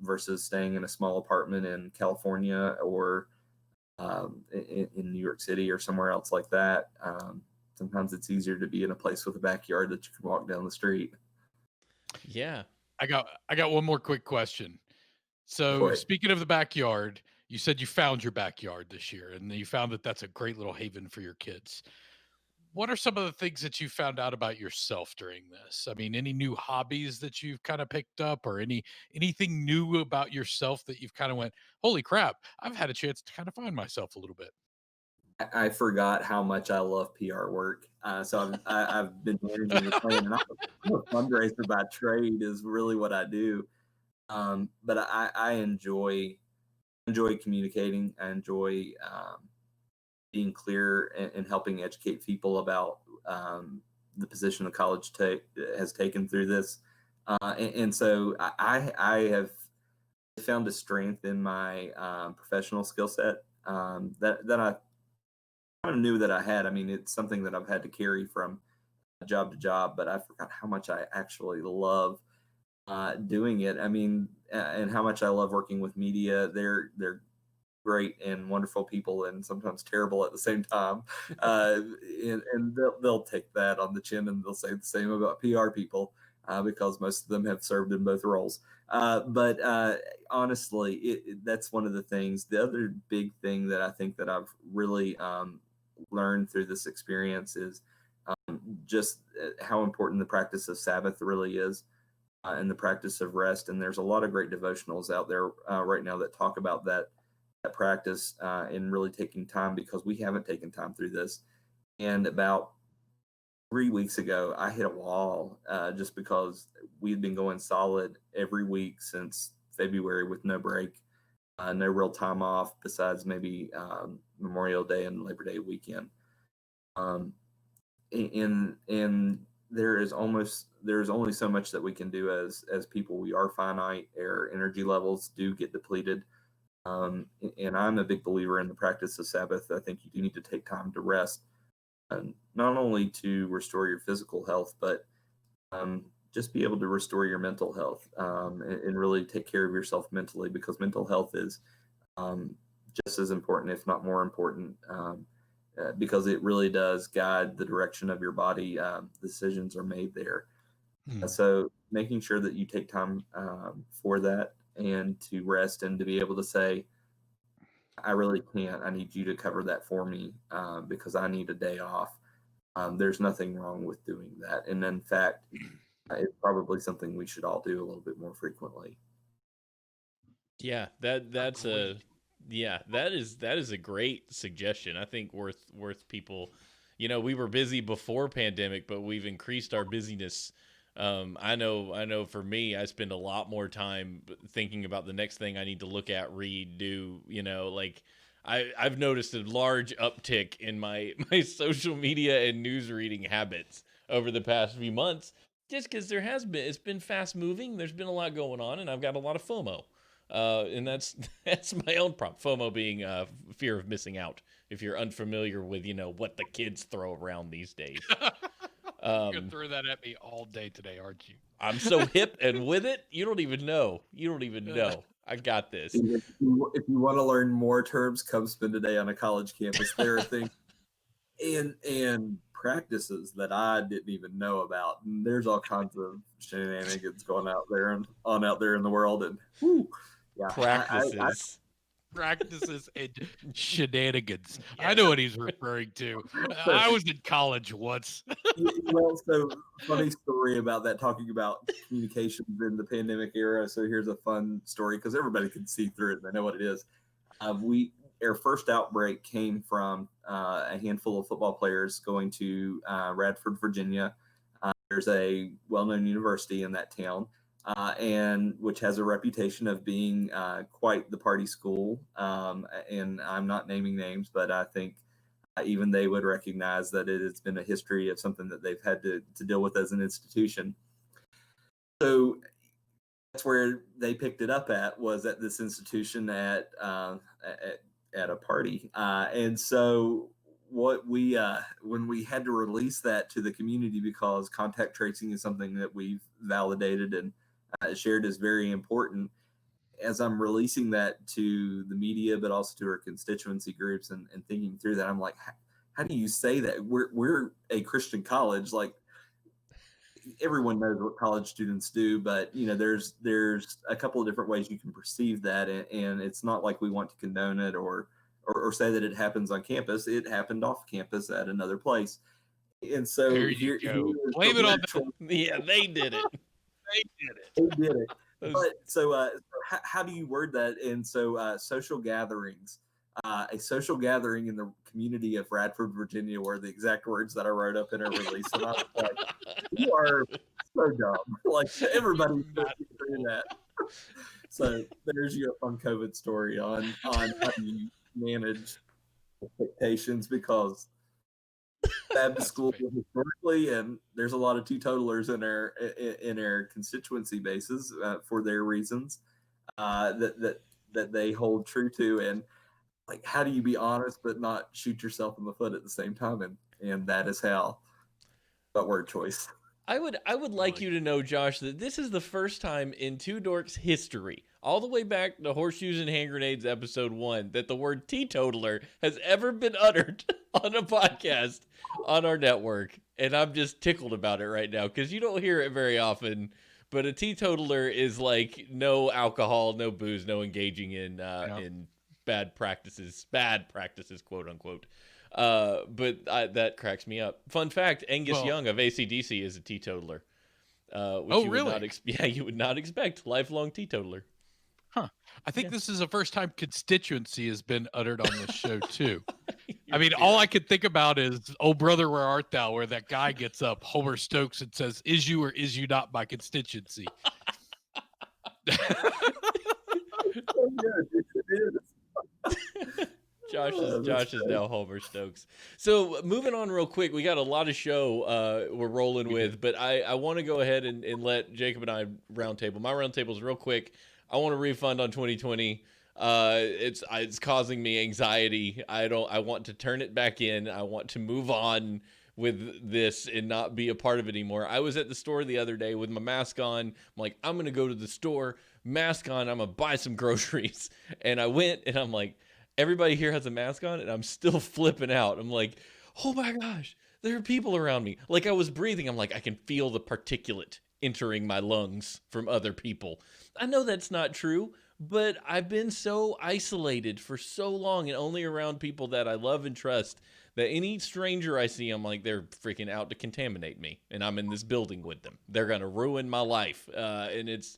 versus staying in a small apartment in California or in New York City or somewhere else like that. Sometimes it's easier to be in a place with a backyard that you can walk down the street. Yeah. I got one more quick question. So Boy. speaking of the backyard, you said you found your backyard this year, and you found that that's a great little haven for your kids. What are some of the things that you found out about yourself during this? I mean, any new hobbies that you've kind of picked up, or anything new about yourself that you've kind of went, holy crap, I've had a chance to kind of find myself a little bit. I forgot how much I love PR work. So I've been managing the plan, and I'm a fundraiser by trade is really what I do. But I enjoy communicating. I enjoy being clear and helping educate people about the position the college has taken through this. And so I have found a strength in my professional skill set that I kind of knew that I had. I mean, it's something that I've had to carry from job to job, but I forgot how much I actually love doing it. I mean, and how much I love working with media. They're great and wonderful people, and sometimes terrible at the same time. And they'll take that on the chin, and they'll say the same about PR people because most of them have served in both roles. But honestly, that's one of the things. The other big thing that I think that I've really learned through this experience is just how important the practice of Sabbath really is and the practice of rest. And there's a lot of great devotionals out there right now that talk about that practice and really taking time because we haven't taken time through this. And about 3 weeks ago, I hit a wall just because we'd been going solid every week since February with no break, no real time off besides maybe Memorial Day and Labor Day weekend. And there's only so much that we can do as people. We are finite. Our energy levels do get depleted. And I'm a big believer in the practice of Sabbath. I think you do need to take time to rest, not only to restore your physical health, but just be able to restore your mental health and really take care of yourself mentally, because mental health is just as important, if not more important, because it really does guide the direction of your body. Decisions are made there. So making sure that you take time for that and to rest and to be able to say, I really can't. I need you to cover that for me because I need a day off. There's nothing wrong with doing that. And in fact, it's probably something we should all do a little bit more frequently. Yeah, that's that is a great suggestion. I think worth people. We were busy before pandemic, but we've increased our busyness. I know for me, I spend a lot more time thinking about the next thing I need to look at, read, do, like I've noticed a large uptick in my social media and news reading habits over the past few months, just because it's been fast moving. There's been a lot going on, and I've got a lot of FOMO. And that's that's my own problem. FOMO being fear of missing out. If you're unfamiliar with what the kids throw around these days. You're gonna throw that at me all day today, aren't you? I'm so hip and with it, you don't even know. You don't even know. I got this. If you want to learn more terms, come spend a day on a college campus. There are things and practices that I didn't even know about. And there's all kinds of shenanigans going out there in the world. And whew, yeah, Practices. practices and shenanigans. I know what he's referring to. I was in college once. Well, so funny story about that, talking about communications in the pandemic era. So here's a fun story because everybody can see through it and they know what it is. Our first outbreak came from a handful of football players going to Radford, Virginia. There's a well-known university in that town, and which has a reputation of being quite the party school. And I'm not naming names, but I think even they would recognize that it has been a history of something that they've had to deal with as an institution. So that's where they picked it up at, was at this institution at a party. And so what we when we had to release that to the community, because contact tracing is something that we've validated and shared as very important, as I'm releasing that to the media, but also to our constituency groups and thinking through that, I'm like, how do you say that? We're a Christian college. Like, everyone knows what college students do, but there's a couple of different ways you can perceive that, and it's not like we want to condone it or say that it happens on campus. It happened off campus at another place, and so There you go. Blame it on them. Yeah, they did it. They did it. But so how do you word that? And so social gatherings. A social gathering in the community of Radford, Virginia, were the exact words that I wrote up in a release. And I was like, you are so dumb. Like, everybody's doing that. So there's your fun COVID story on how you manage expectations, because Baptist schools historically, and there's a lot of teetotalers in our constituency bases for their reasons that they hold true to. And like, how do you be honest but not shoot yourself in the foot at the same time? And that is how. But word choice. I would like you to know, Josh, that this is the first time in Two Dorks history, all the way back to Horseshoes and Hand Grenades episode 1, that the word teetotaler has ever been uttered on a podcast on our network. And I'm just tickled about it right now, because you don't hear it very often. But a teetotaler is like no alcohol, no booze, no engaging in bad practices, quote unquote. But that cracks me up. Fun fact: Angus Young of AC/DC is a teetotaler. Which you really? You would not expect. Lifelong teetotaler. Huh. I think this is the first time constituency has been uttered on this show too. I mean, all I could think about is "Oh Brother, Where Art Thou," where that guy gets up, Homer Stokes, and says, "Is you or is you not my constituency?" Josh is now Homer Stokes. So moving on real quick, we got a lot of show we're rolling with, but I want to go ahead and let Jacob and I roundtable. My roundtable is real quick. I want a refund on 2020. It's causing me anxiety. I want to turn it back in. I want to move on with this and not be a part of it anymore. I was at the store the other day with my mask on. I'm like, I'm going to go to the store, mask on, I'm going to buy some groceries. And I went and I'm like, everybody here has a mask on, and I'm still flipping out. I'm like, oh my gosh, there are people around me. Like, I was breathing. I'm like, I can feel the particulate entering my lungs from other people. I know that's not true, but I've been so isolated for so long and only around people that I love and trust that any stranger I see, I'm like, they're freaking out to contaminate me, and I'm in this building with them. They're going to ruin my life. And it's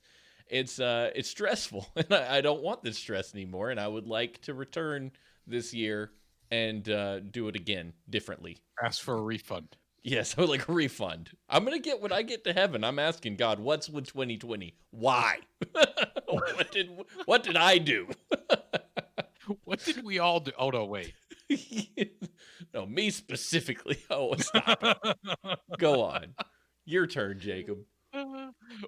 stressful, and I don't want this stress anymore, and I would like to return this year and do it again differently. Ask for a refund. Yes, I would like a refund. I'm going to get, when I get to heaven, I'm asking God, what's with 2020? Why? What did I do? What did we all do? Oh, no, wait. No, me specifically. Oh, stop it. Go on. Your turn, Jacob.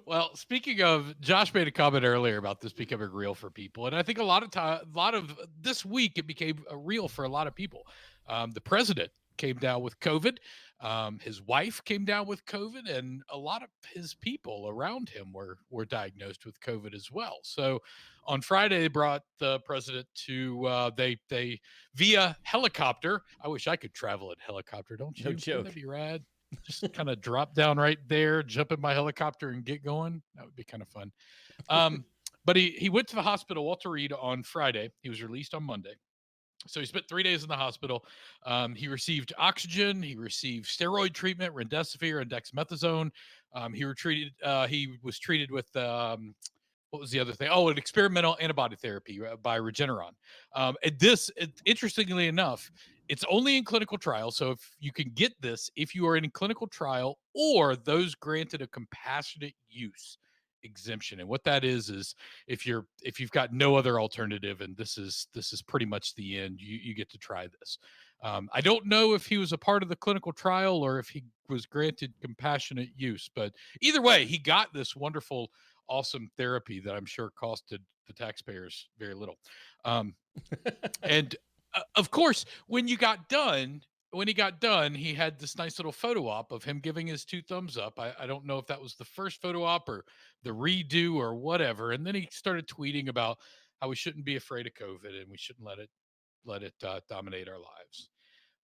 Well, speaking of, Josh made a comment earlier about this becoming real for people, and I think a lot of this week it became real for a lot of people. The president came down with COVID. His wife came down with COVID, and a lot of his people around him were diagnosed with COVID as well. So on Friday, they brought the president to they via helicopter. I wish I could travel in helicopter, don't you? No joke. Wouldn't that be rad? Just kind of drop down right there, jump in my helicopter and get going. That would be kind of fun. But he went to the hospital, Walter Reed, on Friday. He was released on Monday. So he spent 3 days in the hospital. He received oxygen. He received steroid treatment, remdesivir and dexamethasone. He was treated with what was the other thing? Oh, an experimental antibody therapy by Regeneron. Interestingly enough, it's only in clinical trial. So if you can get this, if you are in a clinical trial or those granted a compassionate use exemption, and what that is if you've got no other alternative, and this is pretty much the end, you get to try this. I don't know if he was a part of the clinical trial or if he was granted compassionate use, but either way, he got this wonderful awesome therapy that I'm sure costed the taxpayers very little. And of course, when he got done, he had this nice little photo op of him giving his 2 thumbs up. I don't know if that was the first photo op or the redo or whatever. And then he started tweeting about how we shouldn't be afraid of COVID and we shouldn't let it dominate our lives.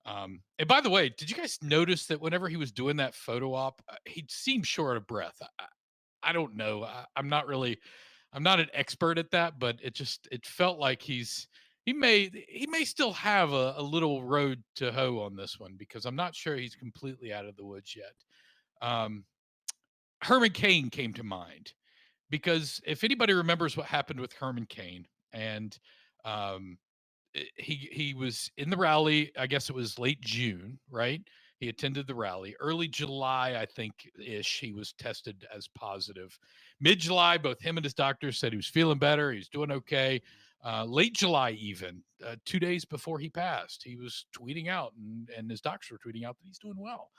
And by the way, did you guys notice that whenever he was doing that photo op, he seemed short of breath? I don't know. I'm not an expert at that, but it felt like he may still have a little road to hoe on this one, because I'm not sure he's completely out of the woods yet. Um, Herman Cain came to mind, because if anybody remembers what happened with Herman Cain, and um, he was in the rally. I guess it was late June, right? He attended the rally. Early July, I think ish, he was tested as positive. Mid July, both him and his doctor said he was feeling better. He was doing okay. Late July, even 2 days before he passed, he was tweeting out, and his doctors were tweeting out that he's doing well.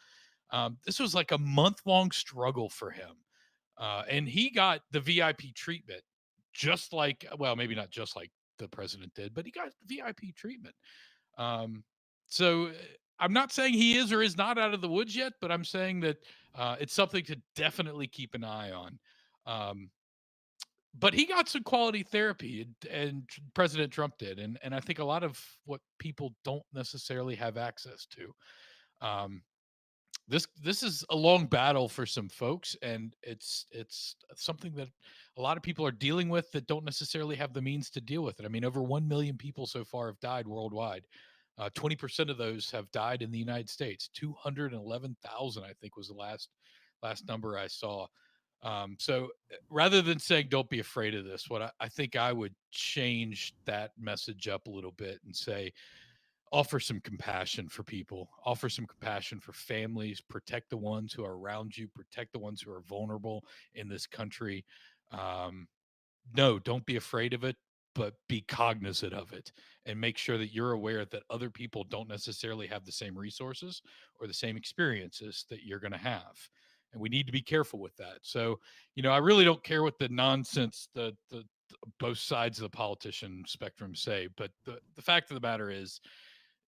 This was like a month-long struggle for him. And he got the VIP treatment, just like, well, maybe not just like the president did, but he got VIP treatment. Um, so I'm not saying he is or is not out of the woods yet, but I'm saying that it's something to definitely keep an eye on. Um, but he got some quality therapy, and President Trump did, and I think a lot of what people don't necessarily have access to. Um, this is a long battle for some folks, and it's something that a lot of people are dealing with that don't necessarily have the means to deal with it. I mean, over 1 million people so far have died worldwide. 20% of those have died in the United States. 211,000, I think, was the last number I saw. Rather than saying don't be afraid of this, what I think I would change that message up a little bit and say, offer some compassion for people, offer some compassion for families, protect the ones who are around you, protect the ones who are vulnerable in this country. um, no, don't be afraid of it, but be cognizant of it, and make sure that you're aware that other people don't necessarily have the same resources or the same experiences that you're going to have, and we need to be careful with that. So, I really don't care what the nonsense the both sides of the politician spectrum say, but the fact of the matter is,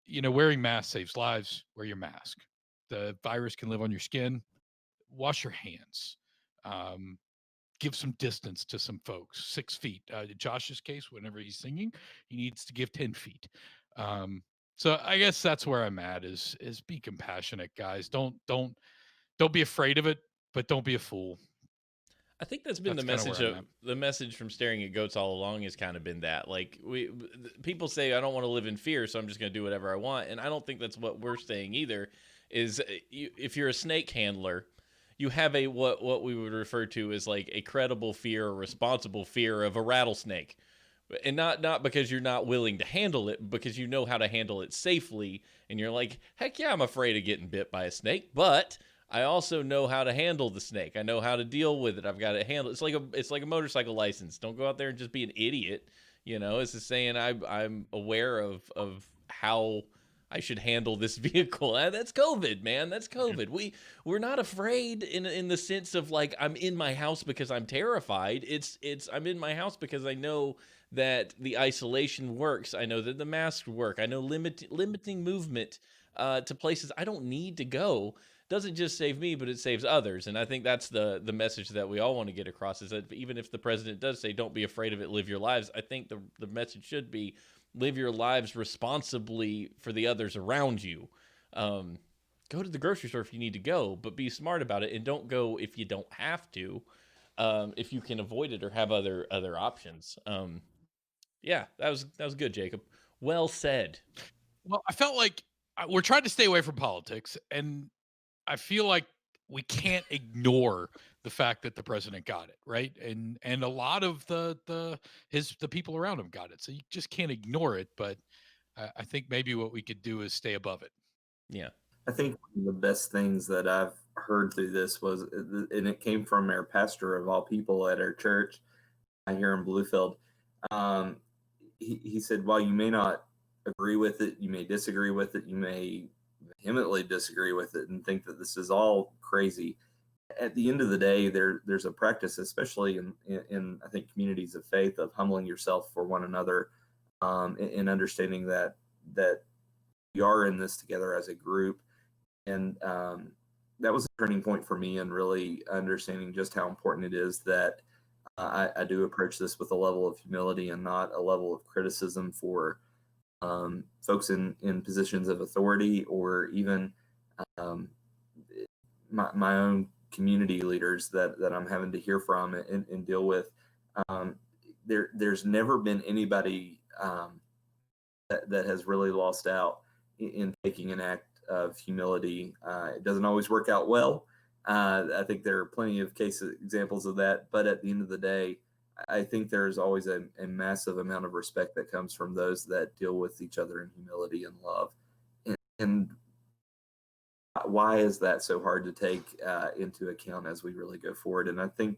wearing masks saves lives. Wear your mask. The virus can live on your skin. Wash your hands. Um, give some distance to some folks. 6 feet. In Josh's case, whenever he's singing, he needs to give 10 feet. Um, so I guess that's where I'm at. Is be compassionate, guys. Don't be afraid of it, but don't be a fool. I think that's been That's the kinda message where I'm of at. the message from Staring at Goats all along has kind of been that, like, people say I don't want to live in fear, so I'm just going to do whatever I want, and I don't think that's what we're saying either. Is if you're a snake handler, you have a what we would refer to as like a credible fear or responsible fear of a rattlesnake, and not because you're not willing to handle it, because you know how to handle it safely, and you're like, heck yeah, I'm afraid of getting bit by a snake, but I also know how to handle the snake. I know how to deal with it. I've got to handle it. It's like a motorcycle license. Don't go out there and just be an idiot. It's just saying I'm aware of how I should handle this vehicle. That's COVID, man. That's COVID. We're not afraid in the sense of like I'm in my house because I'm terrified. It's I'm in my house because I know that the isolation works. I know that the masks work. I know limiting movement to places I don't need to go doesn't just save me, but it saves others. And I think that's the message that we all want to get across, is that even if the president does say, don't be afraid of it, live your lives, I think the message should be, live your lives responsibly for the others around you. Go to the grocery store if you need to go, but be smart about it, and don't go if you don't have to. if you can avoid it or have other options. Yeah, that was good, Jacob. Well said. Well, I felt like we're trying to stay away from politics, and I feel like we can't ignore the fact that the president got it, right? And a lot of the people around him got it. So you just can't ignore it, but I think maybe what we could do is stay above it. Yeah. I think one of the best things that I've heard through this was, and it came from our pastor of all people at our church here in Bluefield. Um, he said, while you may not agree with it, you may disagree with it, you may vehemently disagree with it and think that this is all crazy. At the end of the day, there's a practice, especially in I think communities of faith, of humbling yourself for one another, and understanding that we are in this together as a group. And that was a turning point for me in really understanding just how important it is that I do approach this with a level of humility and not a level of criticism for folks in positions of authority, or even um, my own community leaders that I'm having to hear from and deal with. Um, there's never been anybody that has really lost out in taking an act of humility. It doesn't always work out well. I think there are plenty of examples of that, but at the end of the day, I think there's always a massive amount of respect that comes from those that deal with each other in humility and love. And why is that so hard to take into account as we really go forward? And I think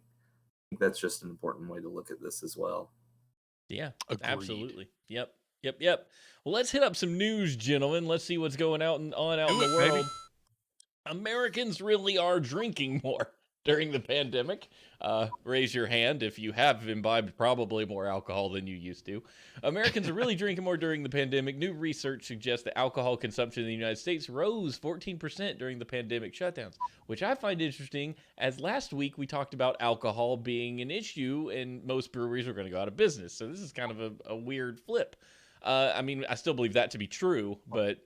that's just an important way to look at this as well. Yeah, Agreed. absolutely. Yep. Well, let's hit up some news, gentlemen. Let's see what's going on out in the baby. world. Americans really are drinking more during the pandemic. Raise your hand if you have imbibed probably more alcohol than you used to. Americans are really drinking more during the pandemic. New research suggests that alcohol consumption in the United States rose 14% during the pandemic shutdowns, which I find interesting, as last week we talked about alcohol being an issue and most breweries were going to go out of business. So this is kind of a weird flip. I mean, I still believe that to be true, but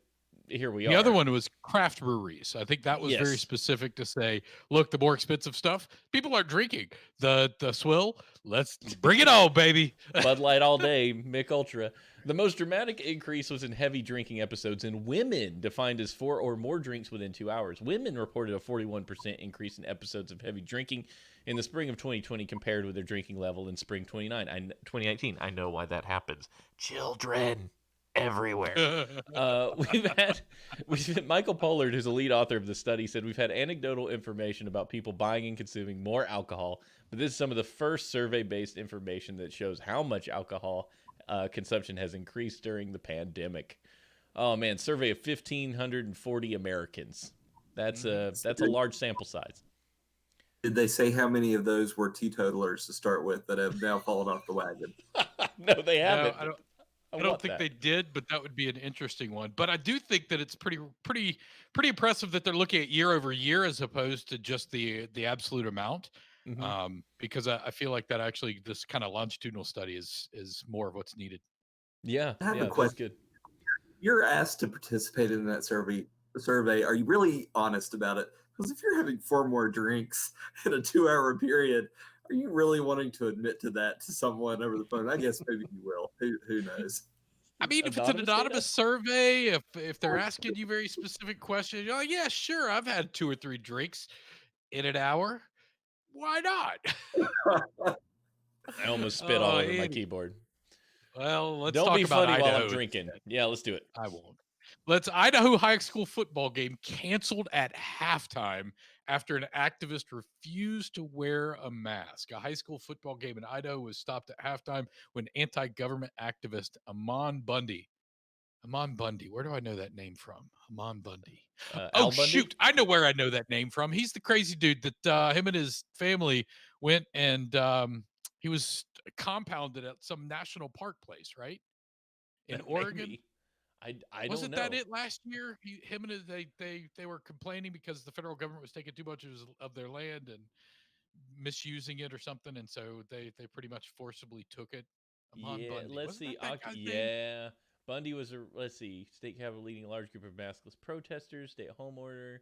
here we are. The other one was craft breweries. I think that was very Yes. specific to say, look, the more expensive stuff, people aren't drinking. The swill, let's bring it on, baby. Bud Light all day, Mick Ultra. The most dramatic increase was in heavy drinking episodes in women, defined as 4 or more drinks within 2 hours. Women reported a 41% increase in episodes of heavy drinking in the spring of 2020 compared with their drinking level in spring 2019. I know why that happens. Children everywhere. We've had Michael Pollard, who's a lead author of the study, said we've had anecdotal information about people buying and consuming more alcohol, but this is some of the first survey-based information that shows how much alcohol consumption has increased during the pandemic. Oh man, survey of 1,540 Americans. That's a large sample size. Did they say how many of those were teetotalers to start with that have now fallen off the wagon? No, they haven't. No, I don't think they did, but that would be an interesting one. But I do think that it's pretty impressive that they're looking at year over year as opposed to just the absolute amount. Mm-hmm. Because I feel like that actually this kind of longitudinal study is more of what's needed. Yeah, I have a that's question. good. You're asked to participate in that survey. Are you really honest about it? Because if you're having 4 more drinks in a 2-hour period, are you really wanting to admit to that to someone over the phone? I guess maybe you will. Who knows? I mean, if it's an anonymous survey, if they're asking you very specific questions, you're like, yeah, sure, I've had 2 or 3 drinks in an hour. Why not? I almost spit all over my keyboard. Well, let's Don't talk be about funny Idaho while I'm drinking. instead. Yeah, let's do it. I won't. Idaho high school football game canceled at halftime after an activist refused to wear a mask. A high school football game in Idaho was stopped at halftime when anti-government activist Amon Bundy, where do I know that name from? Amon Bundy. Al Bundy? Shoot, I know where I know that name from. He's the crazy dude that him and his family went and he was compounded at some national park place, right? In Oregon. Maybe. I don't know. Wasn't that it last year? Him and they were complaining because the federal government was taking too much of their land and misusing it or something, and so they pretty much forcibly took it. Amon Bundy. Let's Wasn't see. that guy's name? Yeah. Bundy was let's see, state capitol leading a large group of maskless protesters, stay-at-home order.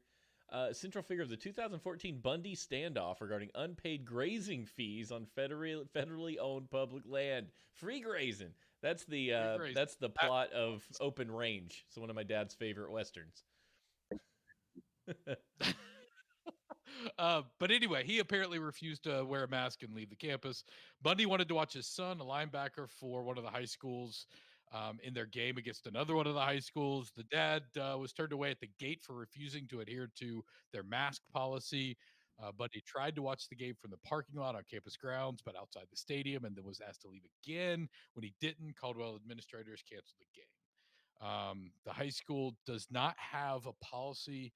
Central figure of the 2014 Bundy standoff regarding unpaid grazing fees on federally owned public land. Free grazing. That's the plot of Open Range. So one of my dad's favorite westerns. But anyway, he apparently refused to wear a mask and leave the campus. Bundy wanted to watch his son, a linebacker for one of the high schools, in their game against another one of the high schools. The dad was turned away at the gate for refusing to adhere to their mask policy. Bundy tried to watch the game from the parking lot on campus grounds, but outside the stadium, and then was asked to leave again. When he didn't, Caldwell administrators canceled the game. The high school does not have a policy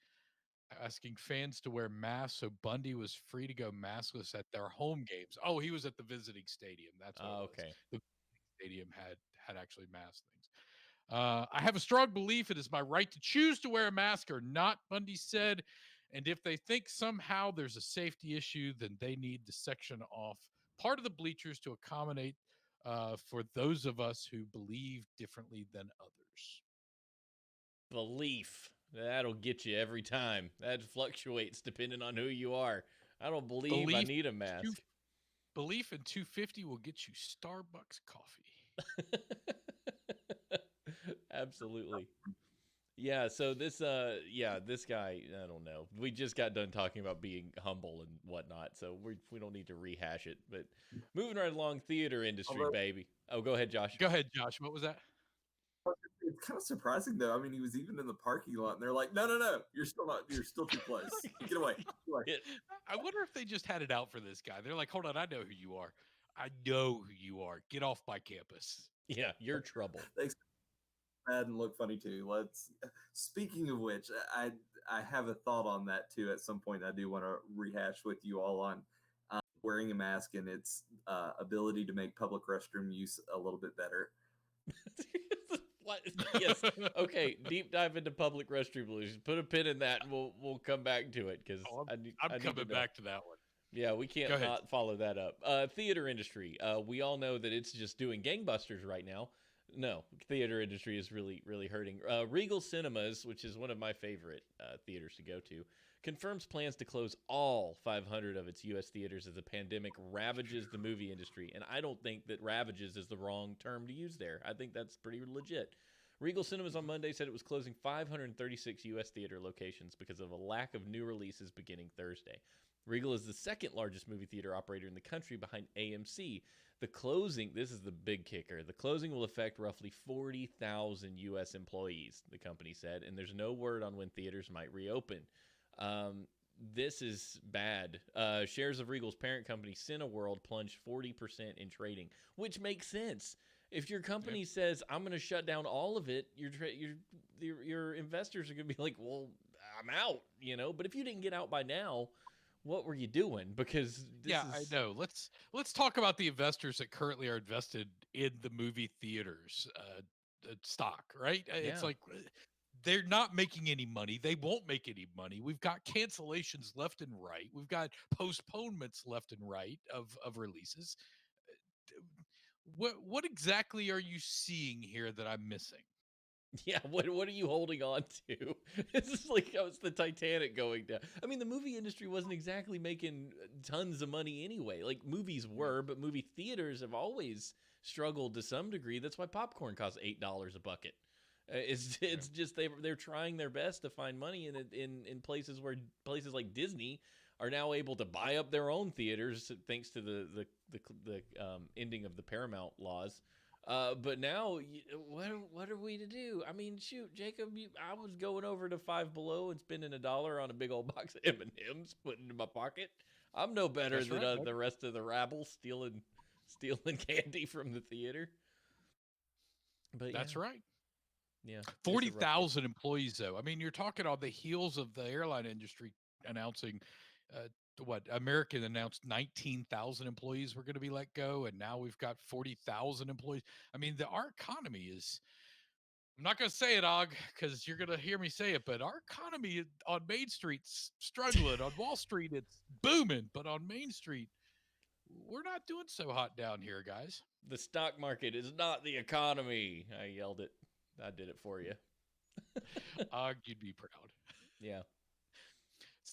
asking fans to wear masks, so Bundy was free to go maskless at their home games. Oh, he was at the visiting stadium. That's what it was. Okay. The stadium had actually mask things. I have a strong belief it is my right to choose to wear a mask or not, Bundy said. And if they think somehow there's a safety issue, then they need to section off part of the bleachers to accommodate for those of us who believe differently than others. Belief. That'll get you every time. That fluctuates depending on who you are. I don't believe I need a mask. Belief in 250 will get you Starbucks coffee. Absolutely. Yeah, so this guy, I don't know. We just got done talking about being humble and whatnot, so we don't need to rehash it. But moving right along, theater industry, baby. Oh, go ahead, Josh. Go ahead, Josh. What was that? It's kind of surprising though. I mean, he was even in the parking lot, and they're like, "No, you're still too close. Get away." I wonder if they just had it out for this guy. They're like, "Hold on, I know who you are. I know who you are. Get off my campus." Yeah, you're trouble. Thanks. Bad and look funny too. Speaking of which, I have a thought on that too. At some point, I do want to rehash with you all on wearing a mask and its ability to make public restroom use a little bit better. What? Yes. Okay. Deep dive into public restroom pollution. Put a pin in that, and we'll come back to it because I'm coming back to that one. Yeah, we can't not follow that up. Theater industry. We all know that it's just doing gangbusters right now. No, theater industry is really, really hurting. Regal Cinemas, which is one of my favorite theaters to go to, confirms plans to close all 500 of its U.S. theaters as the pandemic ravages the movie industry. And I don't think that ravages is the wrong term to use there. I think that's pretty legit. Regal Cinemas on Monday said it was closing 536 U.S. theater locations because of a lack of new releases beginning Thursday. Regal is the second largest movie theater operator in the country behind AMC. The closing, this is the big kicker, the closing will affect roughly 40,000 U.S. employees, the company said, and there's no word on when theaters might reopen. This is bad. Shares of Regal's parent company, Cineworld, plunged 40% in trading, which makes sense. If your company says, I'm going to shut down all of it, your investors are going to be like, well, I'm out, But if you didn't get out by now, what were you doing? Because I know. Let's talk about the investors that currently are invested in the movie theaters stock, right? Yeah. It's like they're not making any money. They won't make any money. We've got cancellations left and right. We've got postponements left and right of releases. What exactly are you seeing here that I'm missing? Yeah, what are you holding on to? It's just like it's the Titanic going down. I mean, the movie industry wasn't exactly making tons of money anyway. Like movies were, but movie theaters have always struggled to some degree. That's why popcorn costs $8 a bucket. It's just they're trying their best to find money in places like Disney are now able to buy up their own theaters thanks to the ending of the Paramount laws. But now, what are we to do? I mean, shoot, Jacob, I was going over to Five Below and spending $1 on a big old box of M&Ms, putting it in my pocket. I'm no better than the rest of the rabble stealing candy from the theater. But that's right. Yeah, 40,000 employees, though. I mean, you're talking on the heels of the airline industry announcing. American announced 19,000 employees were going to be let go, and now we've got 40,000 employees. I mean, our economy is, I'm not going to say it, Og, because you're going to hear me say it, but our economy on Main Street's struggling. On Wall Street, it's booming, but on Main Street, we're not doing so hot down here, guys. The stock market is not the economy. I yelled it. I did it for you. Og, you'd be proud. Yeah.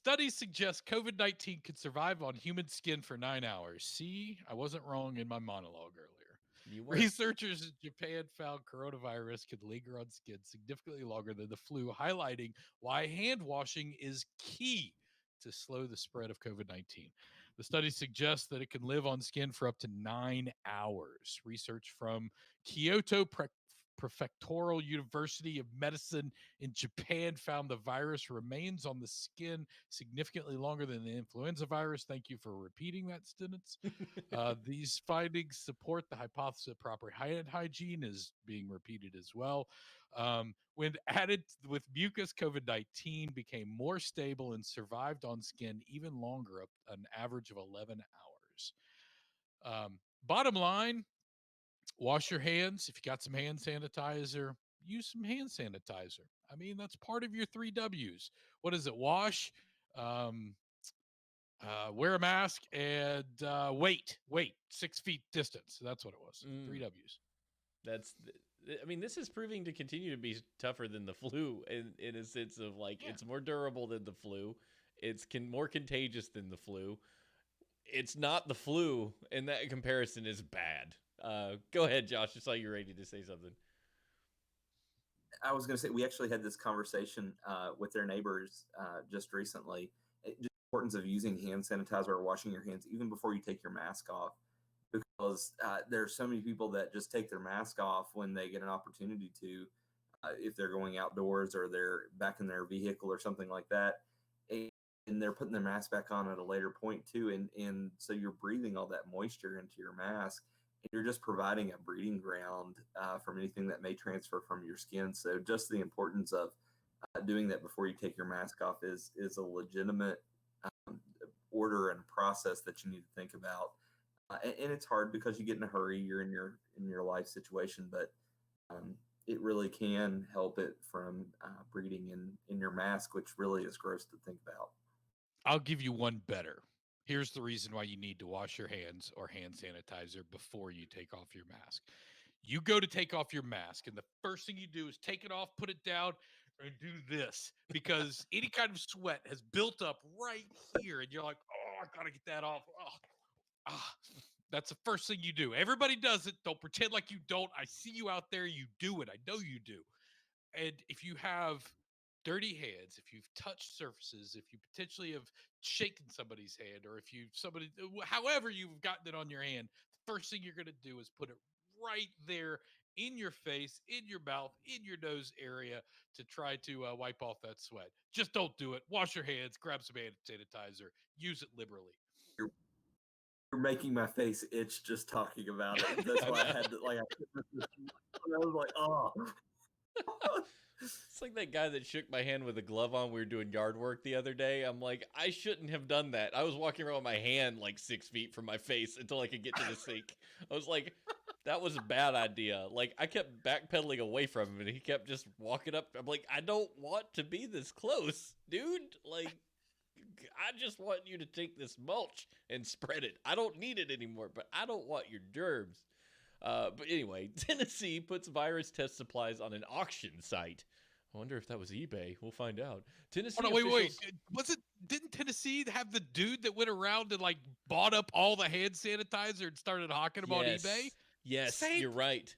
Studies suggest COVID-19 could survive on human skin for 9 hours. See, I wasn't wrong in my monologue earlier. You were. Researchers in Japan found coronavirus could linger on skin significantly longer than the flu, highlighting why hand washing is key to slow the spread of COVID-19. The study suggests that it can live on skin for up to 9 hours. Research from Kyoto Prefectural University of Medicine in Japan found the virus remains on the skin significantly longer than the influenza virus. Thank you for repeating that sentence. These findings support the hypothesis that proper hand hygiene is being repeated as well. When added with mucus, COVID-19 became more stable and survived on skin even longer, up an average of 11 hours. Bottom line, wash your hands. If you got some hand sanitizer, use some hand sanitizer. I mean, that's part of your 3 W's. What is it? Wash, um, wear a mask, and wait 6 feet distance. That's what it was. 3 W's. I mean, this is proving to continue to be tougher than the flu in a sense of like, it's more durable than the flu. It's more contagious than the flu. It's not the flu, and that comparison is bad. Go ahead, Josh. I saw you ready to say something. I was going to say, we actually had this conversation with their neighbors just recently. Just the importance of using hand sanitizer or washing your hands even before you take your mask off, because there are so many people that just take their mask off when they get an opportunity to, if they're going outdoors or they're back in their vehicle or something like that. And they're putting their mask back on at a later point too. And so you're breathing all that moisture into your mask. And you're just providing a breeding ground from anything that may transfer from your skin. So just the importance of doing that before you take your mask off is a legitimate order and process that you need to think about. And it's hard because you get in a hurry, you're in your life situation, but it really can help it from breeding in your mask, which really is gross to think about. I'll give you one better. Here's the reason why you need to wash your hands or hand sanitizer before you take off your mask. You go to take off your mask, and the first thing you do is take it off, put it down, and do this, because any kind of sweat has built up right here, and you're like, oh, I gotta get that off. That's the first thing you do. Everybody does it. Don't pretend like you don't. I see you out there. You do it. I know you do. And if you have dirty hands, if you've touched surfaces, if you potentially have shaken somebody's hand, or if however you've gotten it on your hand, the first thing you're going to do is put it right there in your face, in your mouth, in your nose area to try to wipe off that sweat. Just don't do it. Wash your hands, grab some hand sanitizer, use it liberally. You're making my face itch just talking about it. That's why I had to, like, I was like, oh. It's like that guy that shook my hand with a glove on. We were doing yard work the other day. I'm like, I shouldn't have done that. I was walking around with my hand like 6 feet from my face until I could get to the sink. I was like, that was a bad idea. Like, I kept backpedaling away from him, and he kept just walking up. I'm like, I don't want to be this close, dude. Like, I just want you to take this mulch and spread it. I don't need it anymore, but I don't want your germs. But anyway, Tennessee puts virus test supplies on an auction site. I wonder if that was eBay. We'll find out. Tennessee. Oh, no, wait. Didn't Tennessee have the dude that went around and like bought up all the hand sanitizer and started hawking them on eBay? Yes, you're right.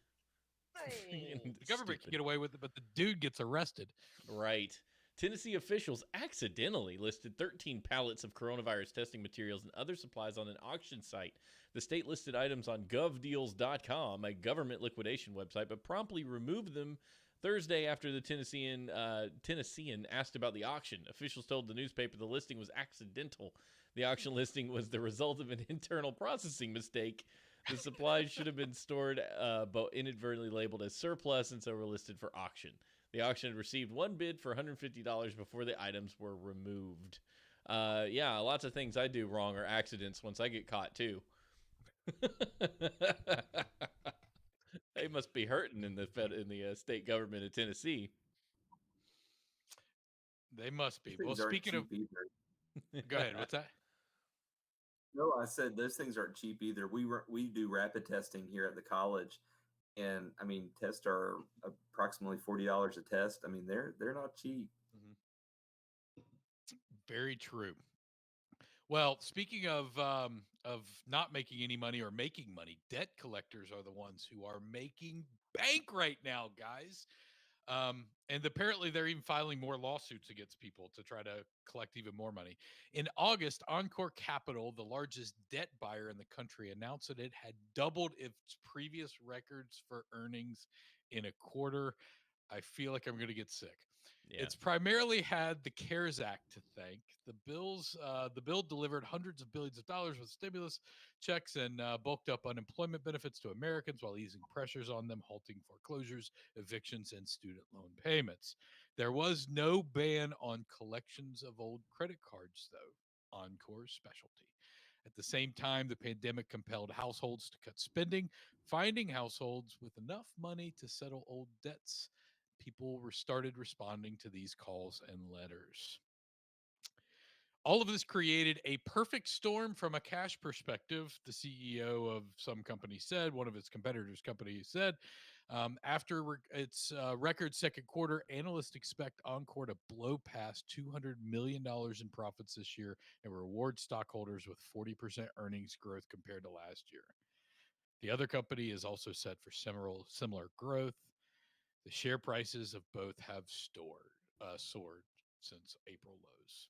The government can get away with it, but the dude gets arrested. Right. Tennessee officials accidentally listed 13 pallets of coronavirus testing materials and other supplies on an auction site. The state listed items on govdeals.com, a government liquidation website, but promptly removed them Thursday after the Tennessean asked about the auction. Officials told the newspaper the listing was accidental. The auction listing was the result of an internal processing mistake. The supplies should have been stored, but inadvertently labeled as surplus, and so were listed for auction. The auction had received one bid for $150 before the items were removed. Yeah, lots of things I do wrong are accidents once I get caught, too. They must be hurting in the state government of Tennessee. They must be. Well, speaking of... Go ahead, what's that? No, I said those things aren't cheap either. We do rapid testing here at the college. And I mean, tests are approximately $40 a test. I mean, they're not cheap. Very true. Well, speaking of not making any money or making money, debt collectors are the ones who are making bank right now, guys. And apparently they're even filing more lawsuits against people to try to collect even more money. In August, Encore Capital, the largest debt buyer in the country, announced that it had doubled its previous records for earnings in a quarter. I feel like I'm going to get sick. Yeah. It's primarily had the CARES Act to thank. The bill delivered hundreds of billions of dollars with stimulus checks and bulked up unemployment benefits to Americans while easing pressures on them, halting foreclosures, evictions, and student loan payments. There was no ban on collections of old credit cards, though. Encore's specialty. At the same time, the pandemic compelled households to cut spending, finding households with enough money to settle old debts. People started responding to these calls and letters. All of this created a perfect storm from a cash perspective. The CEO of some company said, one of its competitors' companies said, after its record second quarter, analysts expect Encore to blow past $200 million in profits this year and reward stockholders with 40% earnings growth compared to last year. The other company is also set for similar growth. The share prices of both have soared since April lows.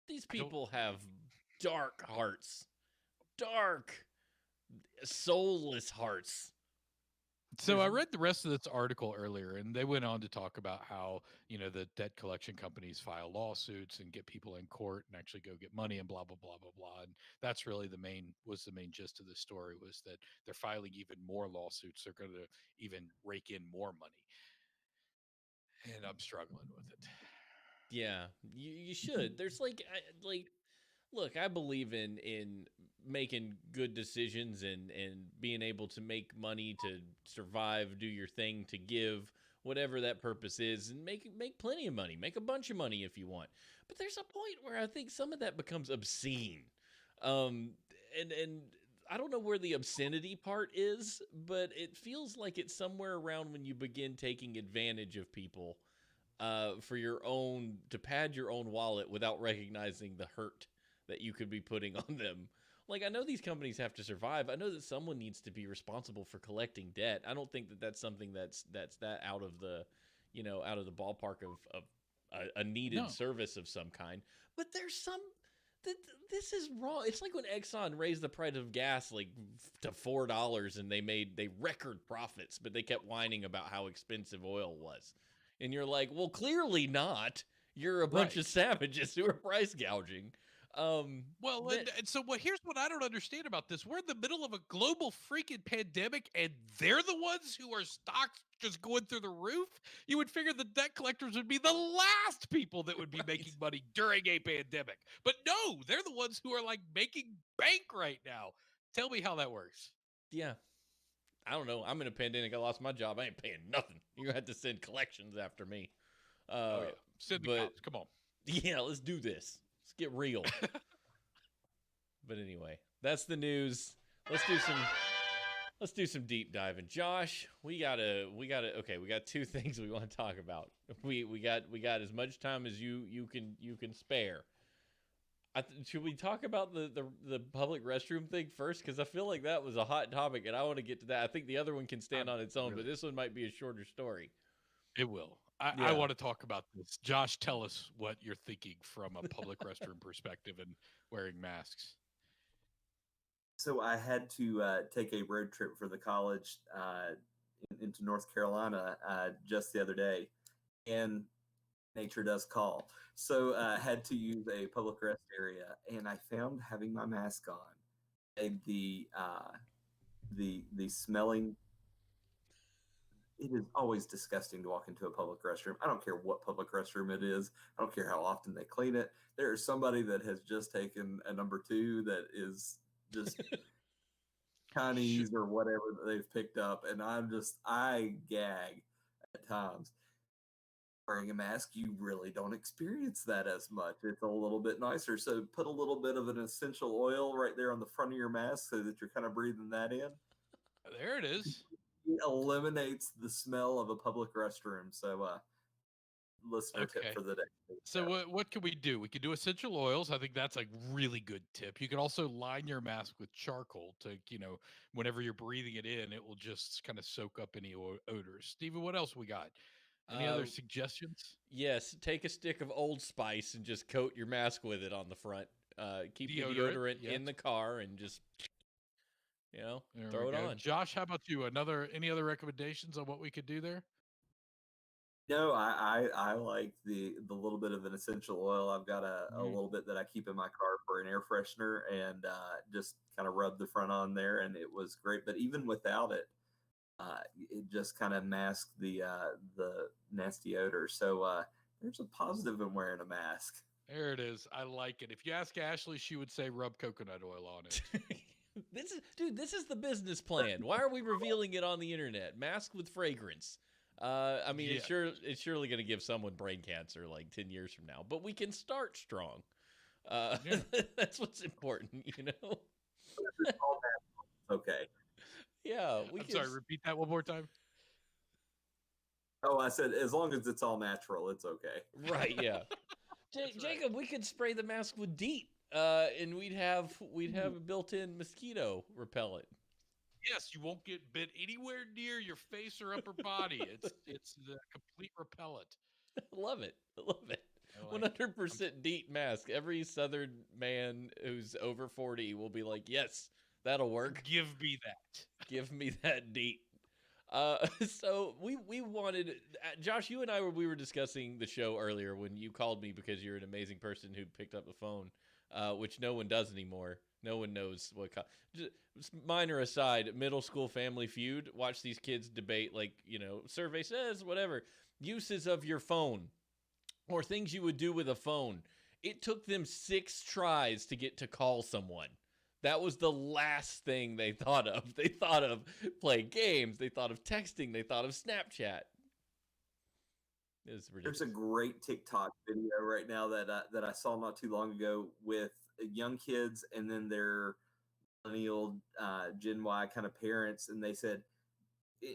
These people have dark hearts, dark, soulless hearts. So I read the rest of this article earlier, and they went on to talk about how, the debt collection companies file lawsuits and get people in court and actually go get money and blah, blah, blah, blah, blah. And that's really the main gist of the story, was that they're filing even more lawsuits. They're going to even rake in more money. And I'm struggling with it. Yeah, you should. There's look, I believe in making good decisions and being able to make money to survive, do your thing, to give, whatever that purpose is, and make plenty of money, make a bunch of money if you want. But there's a point where I think some of that becomes obscene. And I don't know where the obscenity part is, but it feels like it's somewhere around when you begin taking advantage of people for to pad your own wallet without recognizing the hurt that you could be putting on them. Like, I know these companies have to survive. I know that someone needs to be responsible for collecting debt. I don't think that that's something that's that out of the, out of the ballpark of a needed service of some kind. But there's some. This is wrong. It's like when Exxon raised the price of gas to $4, and they record profits, but they kept whining about how expensive oil was. And you're like, well, clearly not. You're a bunch of savages who are price gouging. And so here's what I don't understand about this. We're in the middle of a global freaking pandemic, and they're the ones who are stocks just going through the roof. You would figure the debt collectors would be the last people that would be making money during a pandemic. But no, they're the ones who are like making bank right now. Tell me how that works. Yeah. I don't know. I'm in a pandemic. I lost my job. I ain't paying nothing. You're going to have to send collections after me. Send the cops. Come on. Yeah, let's do this. Let's get real. But anyway, that's the news. Let's do some deep diving. Josh, we got two things we want to talk about. We got as much time as you can spare. Should we talk about the public restroom thing first? Because I feel like that was a hot topic, and I want to get to that. I think the other one can stand on its own, but this one might be a shorter story. It will. I want to talk about this. Josh, tell us what you're thinking from a public restroom perspective and wearing masks. So I had to take a road trip for the college into North Carolina just the other day, and nature does call. So I had to use a public rest area, and I found having my mask on made the smelling. It is always disgusting to walk into a public restroom. I don't care what public restroom it is. I don't care how often they clean it. There is somebody that has just taken a number 2 that is just Chinese or whatever that they've picked up, and I gag at times. Wearing a mask, you really don't experience that as much. It's a little bit nicer. So put a little bit of an essential oil right there on the front of your mask so that you're kind of breathing that in. There it is. It eliminates the smell of a public restroom. So listener tip Okay. for the day. So what can we do? We could do essential oils. I think that's a really good tip. You can also line your mask with charcoal to, whenever you're breathing it in, it will just kind of soak up any odors. Steven, what else we got? Any other suggestions? Yes, take a stick of Old Spice and just coat your mask with it on the front. Keep the Deodorant, deodorant yes. in the car and just, There throw we it go. on. Josh, how about you? Any other recommendations on what we could do there? No, I like the little bit of an essential oil. I've got a little bit that I keep in my car for an air freshener, and just kind of rub the front on there, and it was great. But even without it, it just kind of masked the nasty odor. So there's a positive in wearing a mask. There it is. I like it. If you ask Ashley, she would say rub coconut oil on it. This is the business plan. Why are we revealing it on the internet? Mask with fragrance. I mean, Yeah. it's surely going to give someone brain cancer like 10 years from now, but we can start strong. Yeah. That's what's important, Okay. Yeah, I'm sorry, repeat that one more time. Oh, I said as long as it's all natural, it's okay. Right, yeah. Jacob, we could spray the mask with DEET, and we'd have a built-in mosquito repellent. Yes, you won't get bit anywhere near your face or upper body. It's the complete repellent. I love it. I love it. I like it. 100% DEET mask. Every Southern man who's over 40 will be like, yes, that'll work. Give me that. Give me that DEET. So we wanted, Josh, you and we were discussing the show earlier when you called me because you're an amazing person who picked up the phone, which no one does anymore. No one knows what. Just minor aside, middle school Family Feud. Watch these kids debate, like, survey says, whatever. Uses of your phone or things you would do with a phone. It took them 6 tries to get to call someone. That was the last thing they thought of. They thought of playing games. They thought of texting. They thought of Snapchat. It was ridiculous. There's a great TikTok video right now that I saw not too long ago with young kids and then their millennial Gen Y kind of parents, and they said,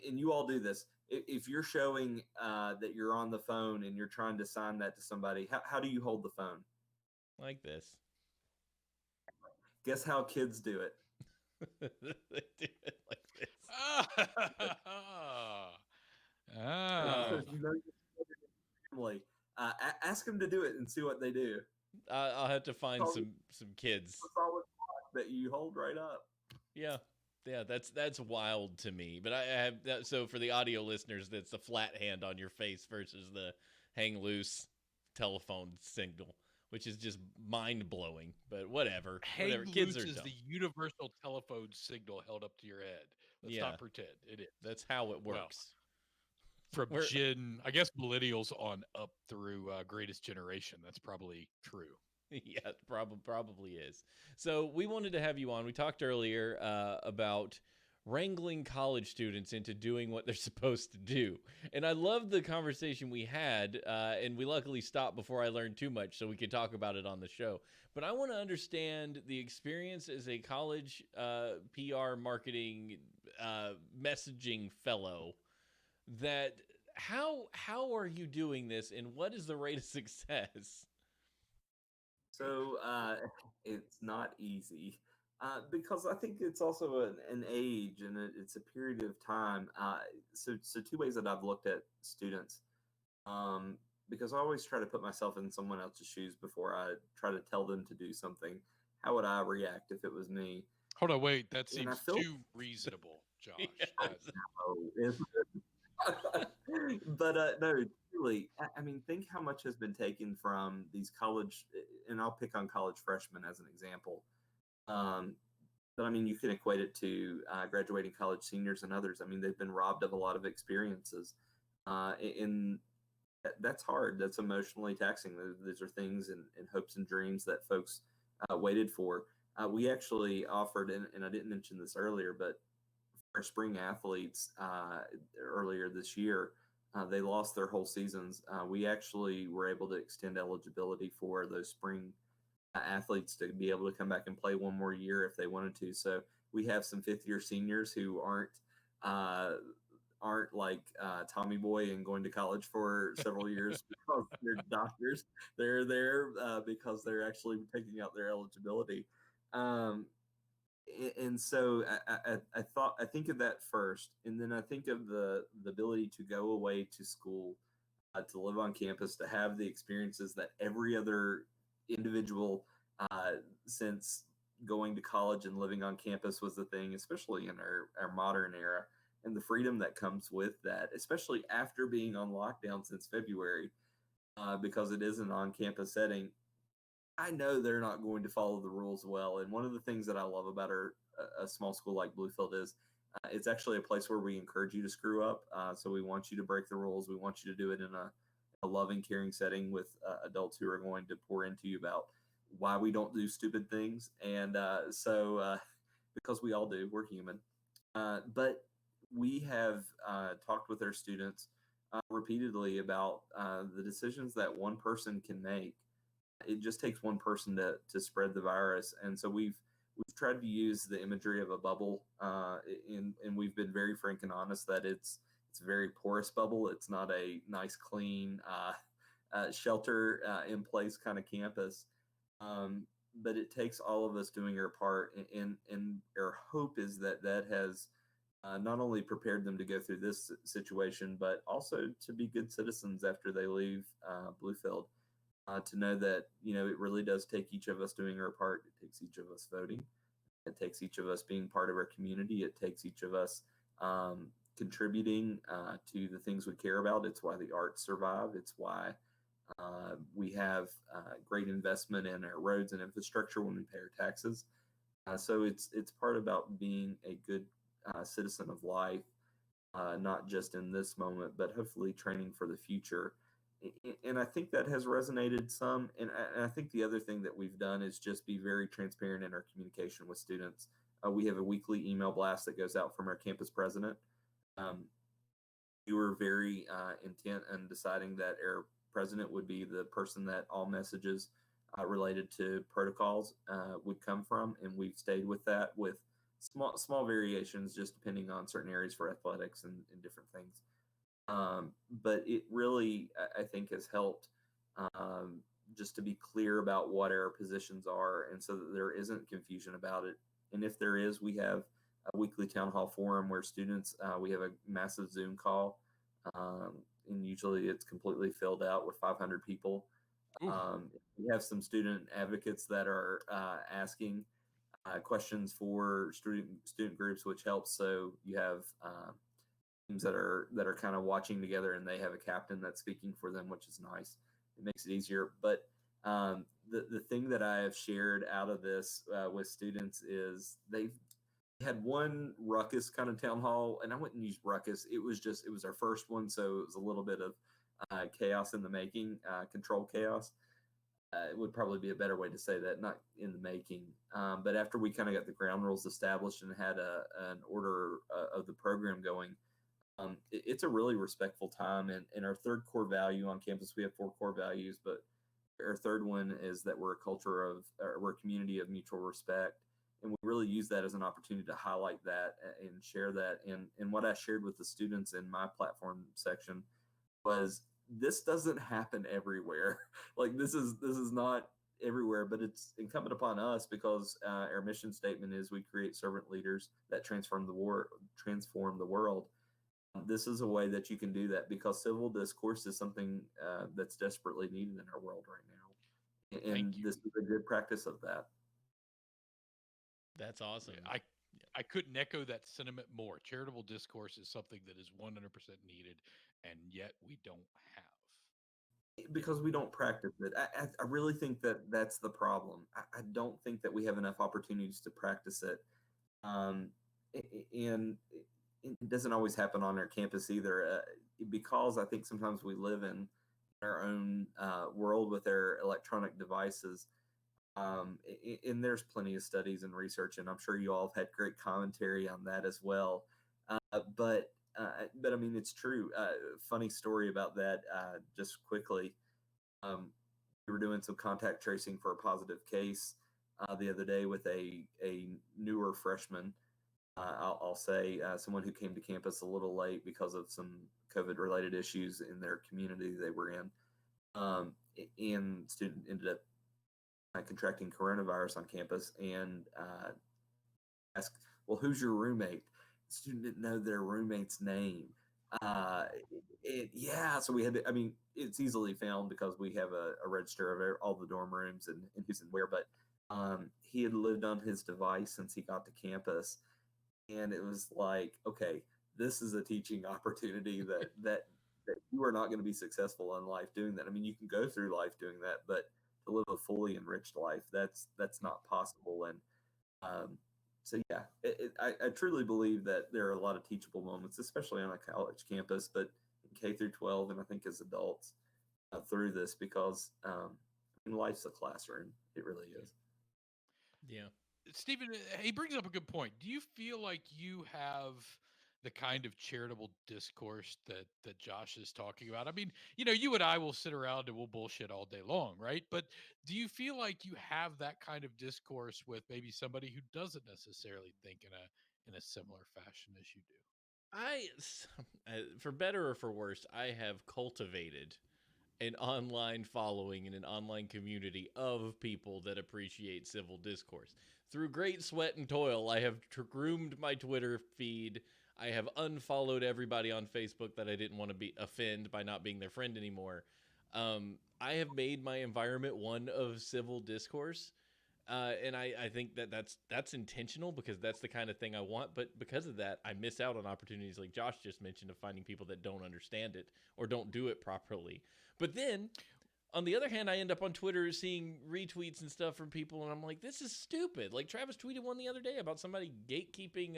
and you all do this, if you're showing that you're on the phone and you're trying to sign that to somebody, how do you hold the phone? Like this. Guess how kids do it? They do it like this. Family. Ask them to do it and see what they do. I'll have to find some kids. Solid block that you hold right up. Yeah, that's wild to me. But I have that. So for the audio listeners, that's the flat hand on your face versus the hang loose telephone signal, which is just mind blowing. But whatever. Hang Kids loose are is dumb. the universal telephone signal held up to your head. Let's not pretend it is. That's how it works. From I guess millennials on up through Greatest Generation. That's probably true. Yeah, probably is. So we wanted to have you on. We talked earlier about wrangling college students into doing what they're supposed to do. And I loved the conversation we had, and we luckily stopped before I learned too much so we could talk about it on the show. But I want to understand the experience as a college PR marketing messaging fellow. That how are you doing this, and what is the rate of success? So it's not easy because I think it's also an age and it's a period of time. So 2 ways that I've looked at students, because I always try to put myself in someone else's shoes before I try to tell them to do something. How would I react if it was me? Hold on, wait. That seems too reasonable, Josh. But no, really, I mean, think how much has been taken from these college, and I'll pick on college freshmen as an example. But I mean, you can equate it to graduating college seniors and others. I mean, they've been robbed of a lot of experiences, and that's hard. That's emotionally taxing. These are things and hopes and dreams that folks waited for. We actually offered, and I didn't mention this earlier, but our spring athletes earlier this year, they lost their whole seasons. We actually were able to extend eligibility for those spring athletes to be able to come back and play one more year if they wanted to. So we have some 5th-year seniors who aren't aren't like Tommy Boy and going to college for several years because they're doctors. They're there because they're actually taking out their eligibility. Um, and so I think of that first, and then I think of the ability to go away to school, to live on campus, to have the experiences that every other individual since going to college and living on campus was the thing, especially in our modern era, and the freedom that comes with that, especially after being on lockdown since February, because it is an on-campus setting. I know they're not going to follow the rules well. And one of the things that I love about a small school like Bluefield is it's actually a place where we encourage you to screw up. So we want you to break the rules. We want you to do it in a loving, caring setting with adults who are going to pour into you about why we don't do stupid things. And because we all do, we're human. But we have talked with our students repeatedly about the decisions that one person can make. It just takes one person to spread the virus, and so we've tried to use the imagery of a bubble, and we've been very frank and honest that it's a very porous bubble. It's not a nice, clean, shelter in place kind of campus, but it takes all of us doing our part, and our hope is that that has not only prepared them to go through this situation, but also to be good citizens after they leave Bluefield. To know that it really does take each of us doing our part. It takes each of us voting. It takes each of us being part of our community. It takes each of us contributing to the things we care about. It's why the arts survive. It's why we have great investment in our roads and infrastructure when we pay our taxes. So it's part about being a good citizen of life, not just in this moment, but hopefully training for the future. And I think that has resonated some. And I think the other thing that we've done is just be very transparent in our communication with students. We have a weekly email blast that goes out from our campus president. Um, we were very intent on deciding that our president would be the person that all messages related to protocols would come from, and we've stayed with that with small variations, just depending on certain areas for athletics and different things. But it really, I think, has helped just to be clear about what our positions are, and so that there isn't confusion about it. And if there is, we have a weekly town hall forum where students, we have a massive Zoom call, and usually it's completely filled out with 500 people. We have some student advocates that are asking questions for student groups, which helps. So you have teams that are kind of watching together, and they have a captain that's speaking for them, which is nice. It makes it easier. But the thing that I have shared out of this with students is they've had one ruckus kind of town hall, and I wouldn't use ruckus. It was our first one, so it was a little bit of chaos in the making, control chaos. It would probably be a better way to say that, not in the making. But after we kind of got the ground rules established and had an order of the program going, it's a really respectful time. And our third core value on campus, we have four core values, but our third one is that we're we're a community of mutual respect. And we really use that as an opportunity to highlight that and share that. And what I shared with the students in my platform section was this doesn't happen everywhere. Like this is not everywhere, but it's incumbent upon us because our mission statement is we create servant leaders that transform the world. This is a way that you can do that because civil discourse is something that's desperately needed in our world right now, and Thank you. this is a good practice of that. That's awesome. I couldn't echo that sentiment more. Charitable discourse is something that is 100% needed, and yet we don't have. Because we don't practice it. I really think that that's the problem. I don't think that we have enough opportunities to practice it. And it doesn't always happen on our campus either, because I think sometimes we live in our own world with our electronic devices. And there's plenty of studies and research, and I'm sure you all have had great commentary on that as well. But I mean, it's true. Funny story about that, just quickly. We were doing some contact tracing for a positive case the other day with a newer freshman. I'll say someone who came to campus a little late because of some COVID-related issues in their community they were in, and student ended up contracting coronavirus on campus, and asked, "Well, who's your roommate?" The student didn't know their roommate's name. Uh, yeah, so we had to, I mean, it's easily found because we have a register of all the dorm rooms and who's and where, but he had lived on his device since he got to campus. And it was like, okay, this is a teaching opportunity that you are not going to be successful in life doing that. I mean, you can go through life doing that, but to live a fully enriched life, that's not possible. And um, so, yeah, I truly believe that there are a lot of teachable moments, especially on a college campus, but in K through 12, and I think as adults through this, because I mean, life's a classroom. It really is. Yeah. Stephen, he brings up a good point. Do you feel like you have the kind of charitable discourse that Josh is talking about? I mean, you and I will sit around and we'll bullshit all day long, right? But do you feel like you have that kind of discourse with maybe somebody who doesn't necessarily think in a similar fashion as you do? For better or for worse, I have cultivated an online following and an online community of people that appreciate civil discourse. Through great sweat and toil, I have groomed my Twitter feed. I have unfollowed everybody on Facebook that I didn't want to be offend by not being their friend anymore. I have made my environment one of civil discourse. And I think that's intentional because that's the kind of thing I want. But because of that, I miss out on opportunities like Josh just mentioned of finding people that don't understand it or don't do it properly. But then, on the other hand, I end up on Twitter seeing retweets and stuff from people, and I'm like, this is stupid. Like Travis tweeted one the other day about somebody gatekeeping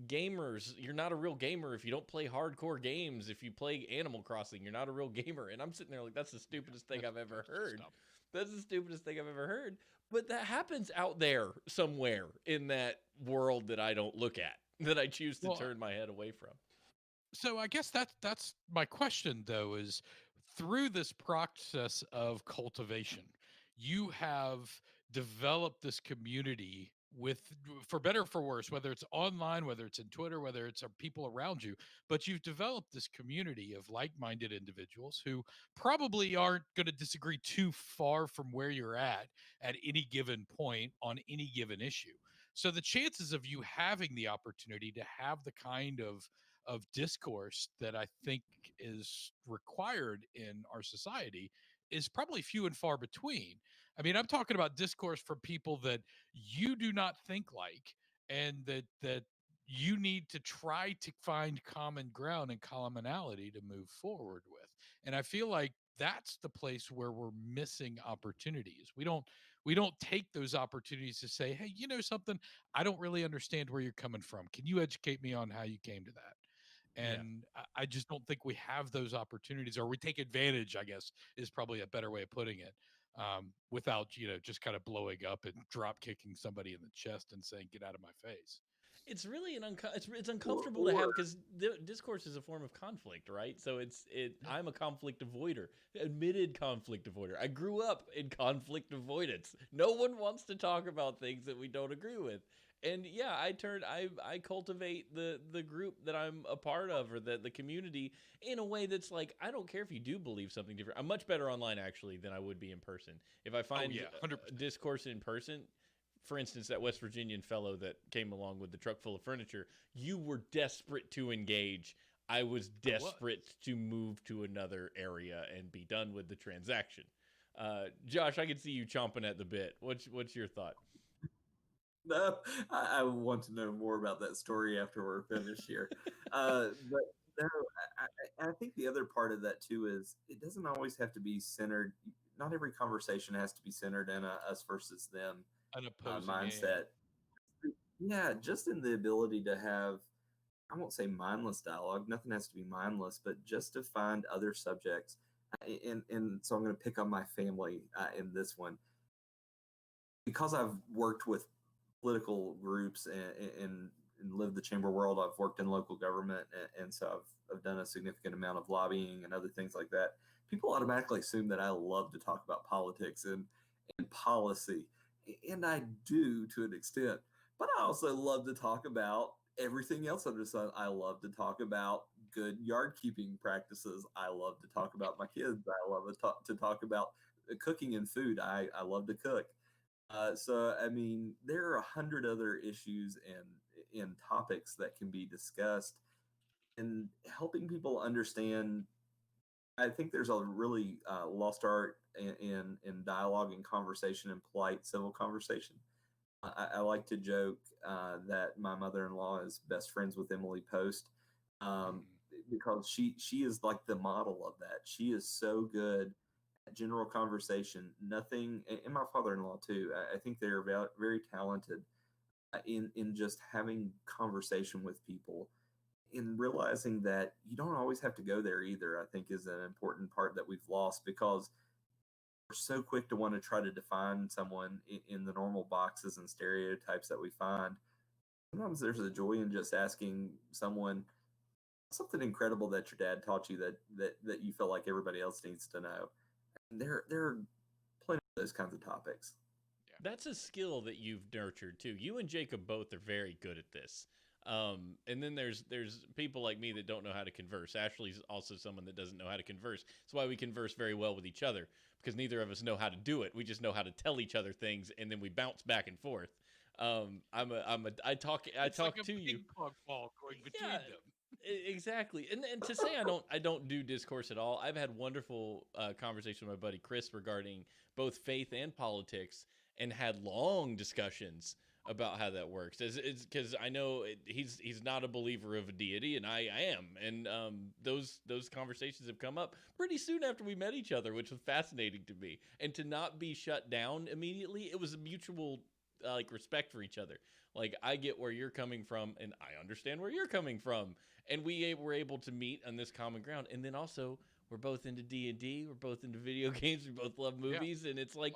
gamers. You're not a real gamer if you don't play hardcore games. If you play Animal Crossing, you're not a real gamer. And I'm sitting there like, that's the stupidest thing I've ever heard. That's the stupidest thing I've ever heard. But that happens out there somewhere in that world that I don't look at, that I choose to turn my head away from. So I guess that's my question though, is through this process of cultivation, you have developed this community with, for better or for worse, whether it's online, whether it's in Twitter, whether it's people around you, but you've developed this community of like-minded individuals who probably aren't going to disagree too far from where you're at any given point on any given issue. So the chances of you having the opportunity to have the kind of discourse that I think is required in our society is probably few and far between. I mean, I'm talking about discourse from people that you do not think like, and that you need to try to find common ground and commonality to move forward with. And I feel like that's the place where we're missing opportunities. We don't take those opportunities to say, hey, you know something, I don't really understand where you're coming from. Can you educate me on how you came to that? And I just don't think we have those opportunities, or we take advantage, I guess, is probably a better way of putting it, without, just kind of blowing up and drop kicking somebody in the chest and saying, get out of my face. It's really it's uncomfortable to have because discourse is a form of conflict, right? So I'm a conflict avoider, admitted conflict avoider. I grew up in conflict avoidance. No one wants to talk about things that we don't agree with. And yeah, I cultivate the group that I'm a part of, or the community, in a way that's like, I don't care if you do believe something different. I'm much better online actually than I would be in person. If I find 100%. discourse in person, for instance, that West Virginian fellow that came along with the truck full of furniture, you were desperate to engage. I was desperate to move to another area and be done with the transaction. Josh, I can see you chomping at the bit. What's your thought? No, I want to know more about that story after we're finished here. But no, I think the other part of that too is it doesn't always have to be centered. Not every conversation has to be centered in a us versus them An opposing mindset. Yeah, just in the ability to have, I won't say mindless dialogue. Nothing has to be mindless, but just to find other subjects. And so I'm going to pick on my family in this one because I've worked with political groups and lived the chamber world. I've worked in local government, and so I've done a significant amount of lobbying and other things like that. People automatically assume that I love to talk about politics and policy, and I do to an extent. But I also love to talk about everything else under the sun. I love to talk about good yard keeping practices. I love to talk about my kids. I love to talk about cooking and food. I love to cook. So I mean, there are 100 other issues and topics that can be discussed, and helping people understand. I think there's a really lost art in dialogue and conversation and polite civil conversation. I like to joke that my mother-in-law is best friends with Emily Post, um, Mhm. because she is like the model of that. She is so good at general conversation. Nothing, and my father-in-law too. I think they are very talented in just having conversation with people. In realizing that you don't always have to go there either, I think is an important part that we've lost because we're so quick to want to try to define someone in the normal boxes and stereotypes that we find. Sometimes there's a joy in just asking someone something incredible that your dad taught you that you feel like everybody else needs to know. And there are plenty of those kinds of topics. That's a skill that you've nurtured too. You and Jacob both are very good at this. And then there's people like me that don't know how to converse. Ashley's also someone that doesn't know how to converse. That's why we converse very well with each other, because neither of us know how to do it. We just know how to tell each other things, and then we bounce back and forth. I It's like talk a to you. ping pong ball going between Yeah, them. exactly. And to say I don't do discourse at all. I've had wonderful conversation with my buddy Chris regarding both faith and politics, and had long discussions about how that works. It's because I know he's not a believer of a deity, and I am, and those conversations have come up pretty soon after we met each other, which was fascinating to me. And to not be shut down immediately, it was a mutual like respect for each other. Like, I get where you're coming from, and I understand where you're coming from, and we were able to meet on this common ground. And then also, we're both into D&D, we're both into video games, we both love Yeah. movies, and it's like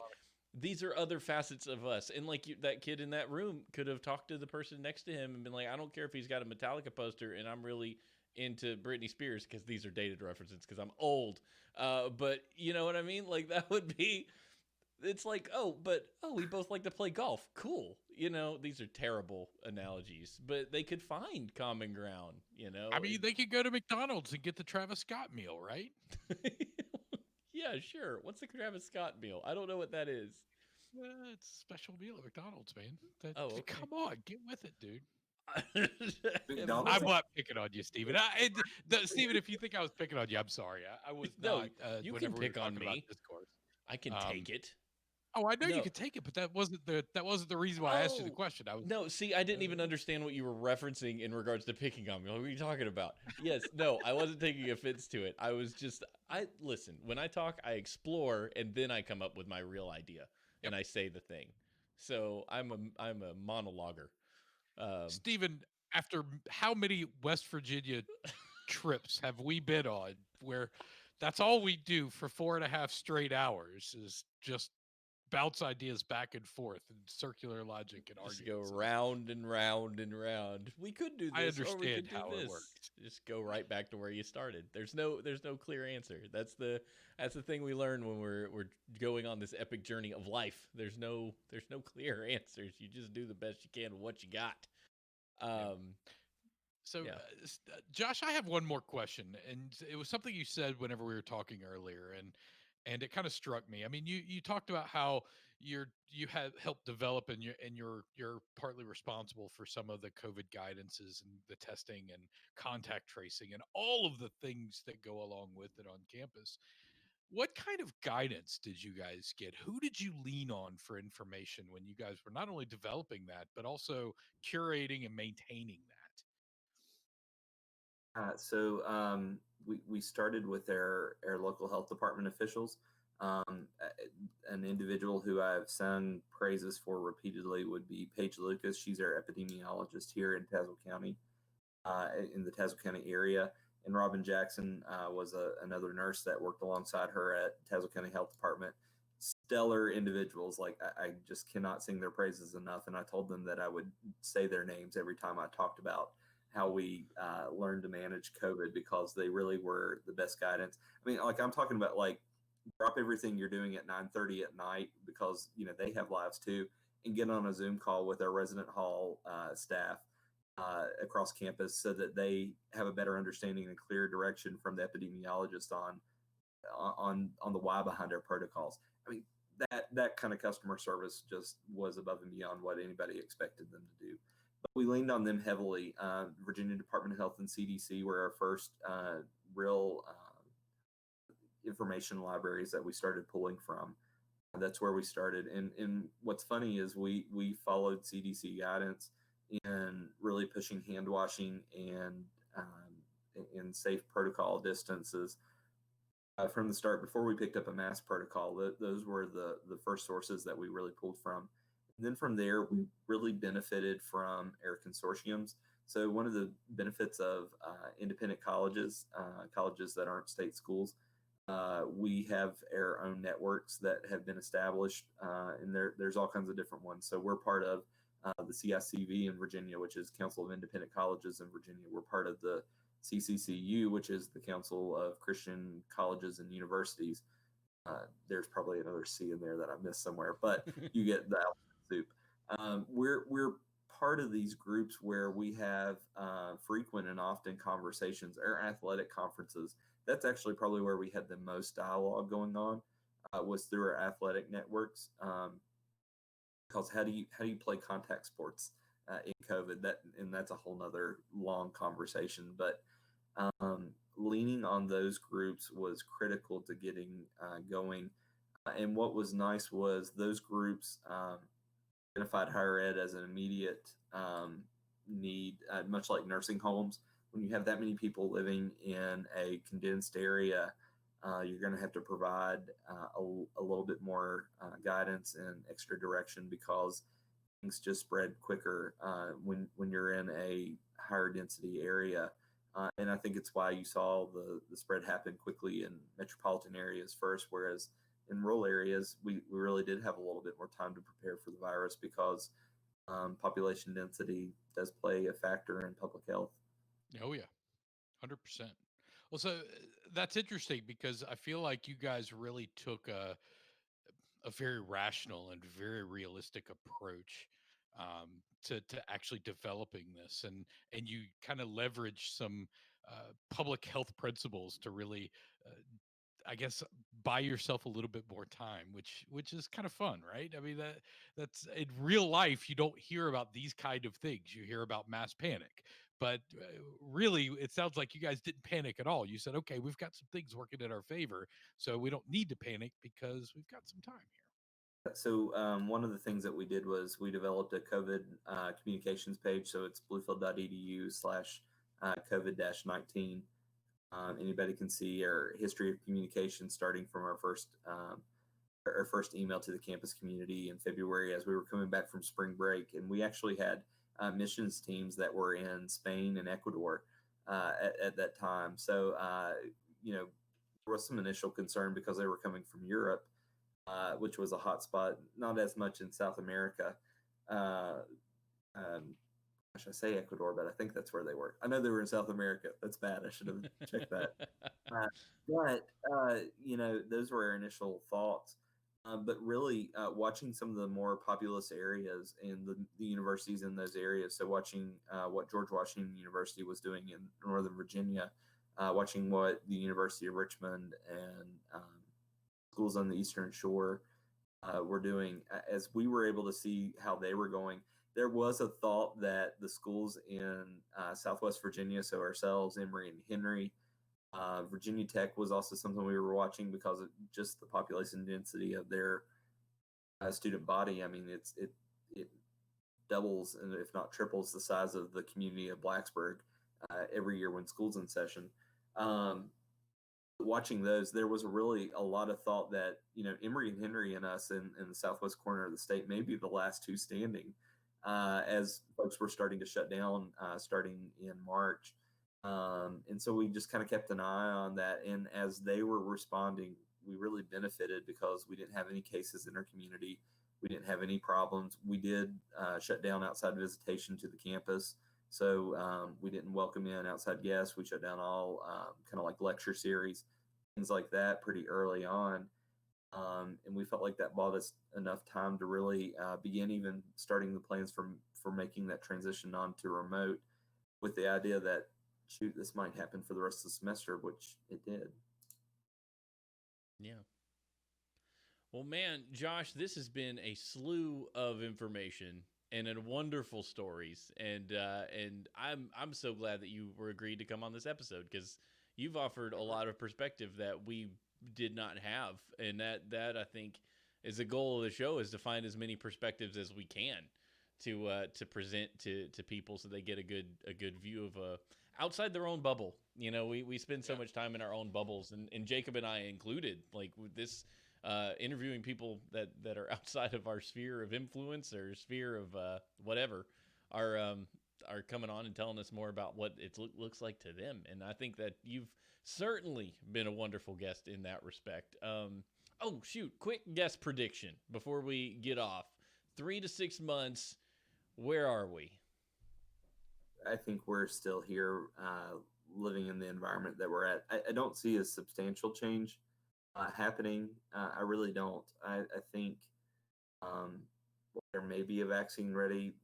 these are other facets of us. And like that kid in that room could have talked to the person next to him and been like, I don't care if he's got a Metallica poster and I'm really into Britney Spears, because these are dated references because I'm old. But you know what I mean? Like, that would be, it's like, we both like to play golf. Cool. These are terrible analogies, but they could find common ground, I mean, they could go to McDonald's and get the Travis Scott meal, right? Yeah, sure. What's the Travis Scott meal? I don't know what that is. It's a special meal at McDonald's, man. Oh, okay. Come on, get with it, dude. McDonald's. I'm not picking on you, Steven. Steven, if you think I was picking on you, I'm sorry. I was No, not. you can Whenever we were pick on talking about me. discourse, I can um, take it. oh, I know you No. could take it, but that wasn't the reason why I asked you the Oh, question. I was no. See, I didn't even understand what you were referencing in regards to picking on me. What were you talking about? Yes, no, I wasn't taking offense to it. I was just, listen, when I talk, I explore, and then I come up with my real idea and yep. I say the thing. So I'm a monologuer. Steven, after how many West Virginia trips have we been on where that's all we do for 4.5 straight hours is just bounce ideas back and forth and circular logic and Just go arguments. round and round and round. We could do I this, or we could understand do how it this. works. Just go right back to where you started. There's no clear answer. That's the thing we learn when we're going on this epic journey of life. There's no clear answers. You just do the best you can with what you got. Yeah. Um, So, yeah. Josh, I have one more question, and it was something you said whenever we were talking earlier, and it kind of struck me. I mean, you talked about how you have helped develop, and you're partly responsible for some of the COVID guidances and the testing and contact tracing and all of the things that go along with it on campus. What kind of guidance did you guys get? Who did you lean on for information when you guys were not only developing that, but also curating and maintaining that? We started with our local health department officials. An individual who I've sung praises for repeatedly would be Paige Lucas. She's our epidemiologist here in Tazewell County, in the Tazewell County area. And Robin Jackson was another nurse that worked alongside her at Tazewell County Health Department. Stellar individuals. Like, I just cannot sing their praises enough. And I told them that I would say their names every time I talked about how we learned to manage COVID, because they really were the best guidance. I mean, like, I'm talking about, like, drop everything you're doing at 9:30 at night, because they have lives too, and get on a Zoom call with our resident hall staff across campus so that they have a better understanding and clear direction from the epidemiologist on the why behind our protocols. I mean, that kind of customer service just was above and beyond what anybody expected them to do. But we leaned on them heavily. Virginia Department of Health and CDC were our first real information libraries that we started pulling from. That's where we started. And what's funny is we followed CDC guidance in really pushing hand washing and in safe protocol distances from the start. Before we picked up a mask protocol, those were the first sources that we really pulled from. And then from there, we really benefited from our consortiums. So one of the benefits of independent colleges, colleges that aren't state schools, we have our own networks that have been established, and there's all kinds of different ones. So we're part of the CICV in Virginia, which is Council of Independent Colleges in Virginia. We're part of the CCCU, which is the Council of Christian Colleges and Universities. There's probably another C in there that I missed somewhere, but you get the soup. We're part of these groups where we have frequent and often conversations. Our athletic conferences, that's actually probably where we had the most dialogue going on, was through our athletic networks. Because how do you play contact sports in COVID? That's a whole nother long conversation. But leaning on those groups was critical to getting going. And what was nice was those groups identified higher ed as an immediate need, much like nursing homes. When you have that many people living in a condensed area, you're going to have to provide a little bit more guidance and extra direction because things just spread quicker when you're in a higher density area. And I think it's why you saw the spread happen quickly in metropolitan areas first, whereas in rural areas, we really did have a little bit more time to prepare for the virus because population density does play a factor in public health. Oh yeah, 100%. Well, so that's interesting because I feel like you guys really took a very rational and very realistic approach to actually developing this, and you kind of leverage some public health principles to really I guess buy yourself a little bit more time, which is kind of fun, right? I mean that's in real life you don't hear about these kind of things. You hear about mass panic, but really it sounds like you guys didn't panic at all. You said, okay, we've got some things working in our favor, so we don't need to panic because we've got some time here. So one of the things that we did was we developed a COVID communications page. So it's bluefield.edu/COVID-19. Anybody can see our history of communication starting from our first email to the campus community in February as we were coming back from spring break. And we actually had missions teams that were in Spain and Ecuador at that time. So, there was some initial concern because they were coming from Europe, which was a hot spot, not as much in South America. Gosh, I say Ecuador, but I think that's where they were. I know they were in South America. That's bad. I should have checked that. Those were our initial thoughts. But really, watching some of the more populous areas and the universities in those areas. So watching what George Washington University was doing in Northern Virginia, watching what the University of Richmond and schools on the Eastern Shore were doing, as we were able to see how they were going. There was a thought that the schools in Southwest Virginia, so ourselves, Emory and Henry, Virginia Tech was also something we were watching because of just the population density of their student body. I mean, it doubles and if not triples the size of the community of Blacksburg every year when school's in session. Watching those, there was really a lot of thought that Emory and Henry and us in the southwest corner of the state may be the last two standing. As folks were starting to shut down starting in March. And so we just kind of kept an eye on that. And as they were responding, we really benefited because we didn't have any cases in our community. We didn't have any problems. We did shut down outside visitation to the campus. So we didn't welcome in outside guests. We shut down all kind of like lecture series, things like that pretty early on. And we felt like that bought us enough time to really begin even starting the plans for making that transition on to remote, with the idea that, shoot, this might happen for the rest of the semester, which it did. Yeah. Well, man, Josh, this has been a slew of information and wonderful stories, and I'm so glad that you were agreed to come on this episode, because you've offered a lot of perspective that we did not have, and that I think is the goal of the show, is to find as many perspectives as we can to present to people, so they get a good view of outside their own bubble. You know, we spend so much time in our own bubbles, and Jacob and I included, like with this. Interviewing people that are outside of our sphere of influence or sphere of whatever are coming on and telling us more about what it looks like to them. And I think that you've certainly been a wonderful guest in that respect. Oh, shoot. Quick guess prediction before we get off. 3 to 6 months, where are we? I think we're still here, living in the environment that we're at. I don't see a substantial change happening. I really don't. I think there may be a vaccine ready.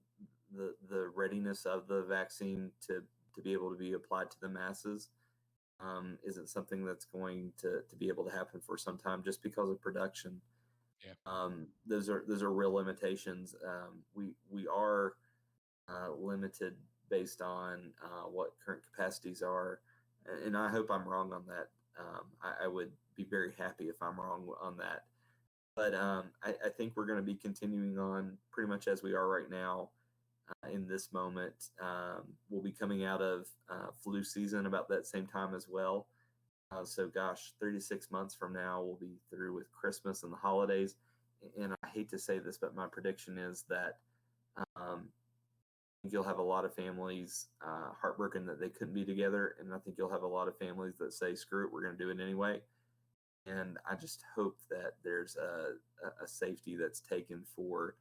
The readiness of the vaccine to be able to be applied to the masses isn't something that's going to be able to happen for some time, just because of production. Yeah. Those are real limitations. We are limited based on what current capacities are, and I hope I'm wrong on that. I would be very happy if I'm wrong on that. But I think we're going to be continuing on pretty much as we are right now. In this moment, we'll be coming out of flu season about that same time as well. So, gosh, 36 months from now, we'll be through with Christmas and the holidays. And I hate to say this, but my prediction is that you'll have a lot of families heartbroken that they couldn't be together. And I think you'll have a lot of families that say, screw it, we're going to do it anyway. And I just hope that there's a safety that's taken for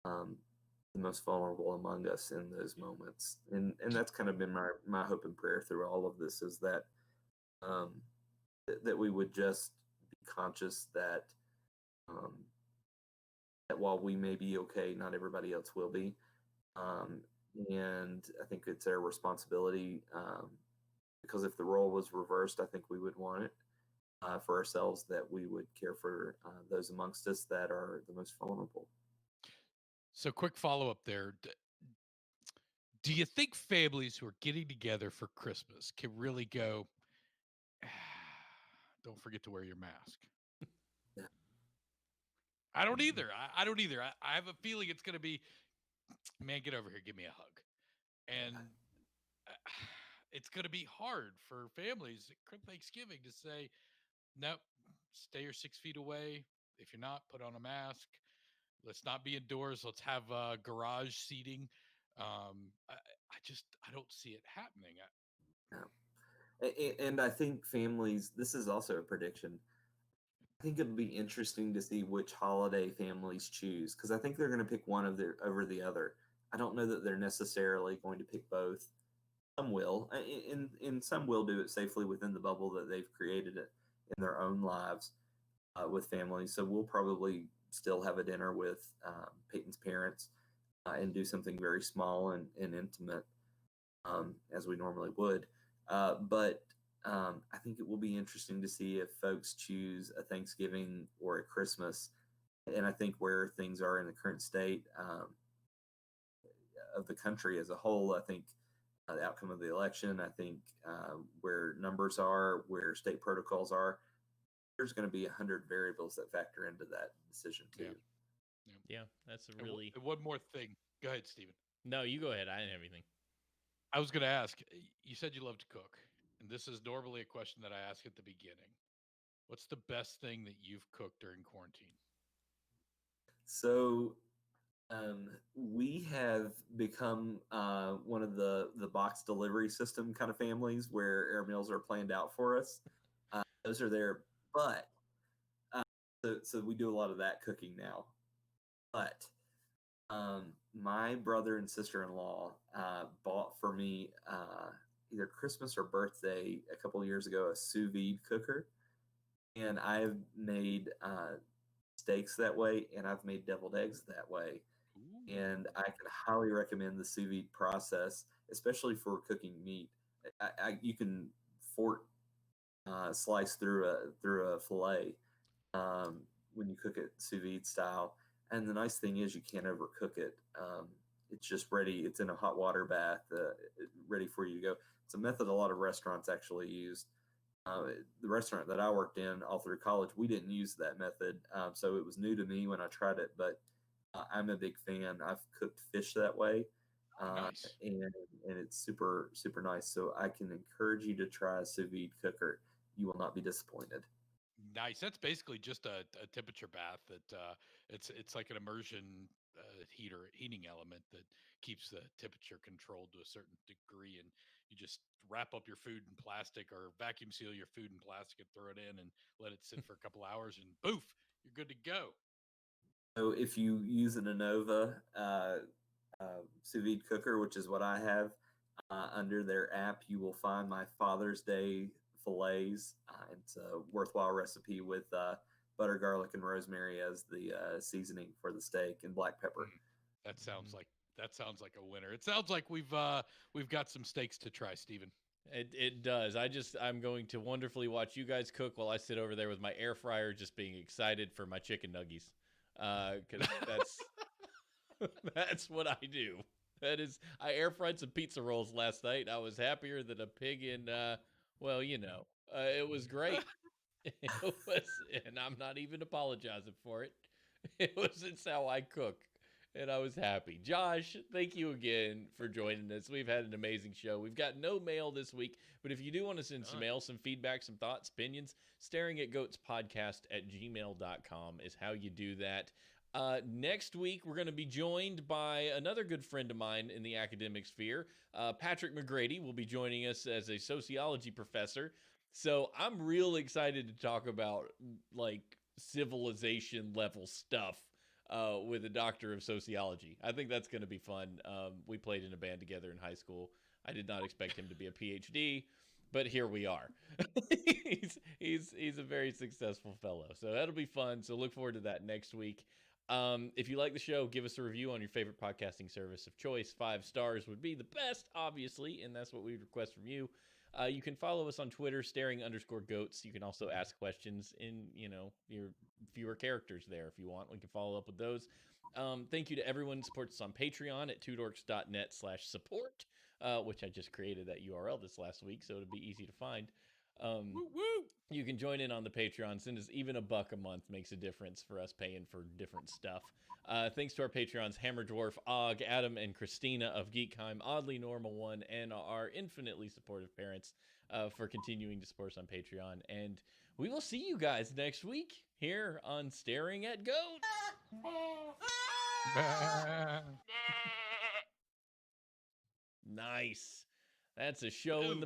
the most vulnerable among us in those moments. And that's kind of been my hope and prayer through all of this, is that that we would just be conscious that that while we may be okay, not everybody else will be. And I think it's our responsibility, because if the role was reversed, I think we would want it for ourselves, that we would care for those amongst us that are the most vulnerable. So, quick follow up there. Do you think families who are getting together for Christmas can really go, don't forget to wear your mask? Yeah. I don't either. I don't either. I have a feeling it's going to be, man, get over here, give me a hug. And it's going to be hard for families at Thanksgiving to say, nope, stay your 6 feet away. If you're not, put on a mask. Let's not be indoors. Let's have garage seating. I don't see it happening. And I think families, this is also a prediction. I think it'll be interesting to see which holiday families choose, because I think they're going to pick one of their over the other. I don't know that they're necessarily going to pick both. Some will, and some will do it safely within the bubble that they've created it in their own lives with families. So we'll probably still have a dinner with Peyton's parents and do something very small and intimate, as we normally would. But I think it will be interesting to see if folks choose a Thanksgiving or a Christmas. And I think where things are in the current state of the country as a whole, I think the outcome of the election, I think where numbers are, where state protocols are, there's going to be 100 variables that factor into that decision too. Yeah, that's a really. And one more thing. Go ahead, Steven. No, you go ahead. I didn't have anything. I was going to ask, you said you love to cook, and this is normally a question that I ask at the beginning. What's the best thing that you've cooked during quarantine? So we have become one of the box delivery system kind of families where our meals are planned out for us. Those are there, but so we do a lot of that cooking now. But my brother and sister-in-law bought for me either Christmas or birthday a couple of years ago a sous vide cooker. And I've made steaks that way, and I've made deviled eggs that way. And I can highly recommend the sous vide process, especially for cooking meat. You can fork slice through a fillet um, when you cook it sous vide style. And the nice thing is you can't overcook it. It's just ready. It's in a hot water bath, ready for you to go. It's a method a lot of restaurants actually use. The restaurant that I worked in all through college, we didn't use that method, so it was new to me when I tried it. But I'm a big fan. I've cooked fish that way, Nice. and it's super super nice. So I can encourage you to try a sous vide cooker. You will not be disappointed. Nice. That's basically just a temperature bath that it's like an immersion heating element that keeps the temperature controlled to a certain degree, and you just wrap up your food in plastic or vacuum seal your food in plastic and throw it in and let it sit for a couple hours, and poof, you're good to go. So if you use an Anova sous vide cooker, which is what I have, under their app, you will find my Father's Day fillets. It's a worthwhile recipe with butter, garlic, and rosemary as the seasoning for the steak and black pepper. Mm, that sounds like a winner. It sounds like we've got some steaks to try, Stephen. It does. I'm going to wonderfully watch you guys cook while I sit over there with my air fryer, just being excited for my chicken nuggies, because that's what I do. That is, I air fried some pizza rolls last night. I was happier than a pig in, well, it was great. It was, and I'm not even apologizing for it. It's how I cook, and I was happy. Josh, thank you again for joining us. We've had an amazing show. We've got no mail this week, but if you do want to send some mail, some feedback, some thoughts, opinions, staringatgoatspodcast@gmail.com is how you do that. Next week, we're going to be joined by another good friend of mine in the academic sphere. Patrick McGrady will be joining us as a sociology professor. So I'm real excited to talk about like civilization level stuff with a doctor of sociology. I think that's going to be fun. We played in a band together in high school. I did not expect him to be a PhD, but here we are. he's a very successful fellow. So that'll be fun. So look forward to that next week. If you like the show, give us a review on your favorite podcasting service of choice. 5 stars would be the best, obviously, and that's what we request from you. You can follow us on Twitter, staring_goats. You can also ask questions in, your fewer characters there if you want. We can follow up with those. Thank you to everyone who supports us on Patreon at twodorks.net/support, which I just created that URL this last week, so it'll be easy to find. Woo woo! You can join in on the Patreon. Send us even $1 a month makes a difference for us paying for different stuff. Thanks to our Patreons, Hammer Dwarf, Og, Adam, and Christina of Geekheim, Oddly Normal One, and our infinitely supportive parents for continuing to support us on Patreon. And we will see you guys next week here on Staring at Goats. Nice. That's a show in the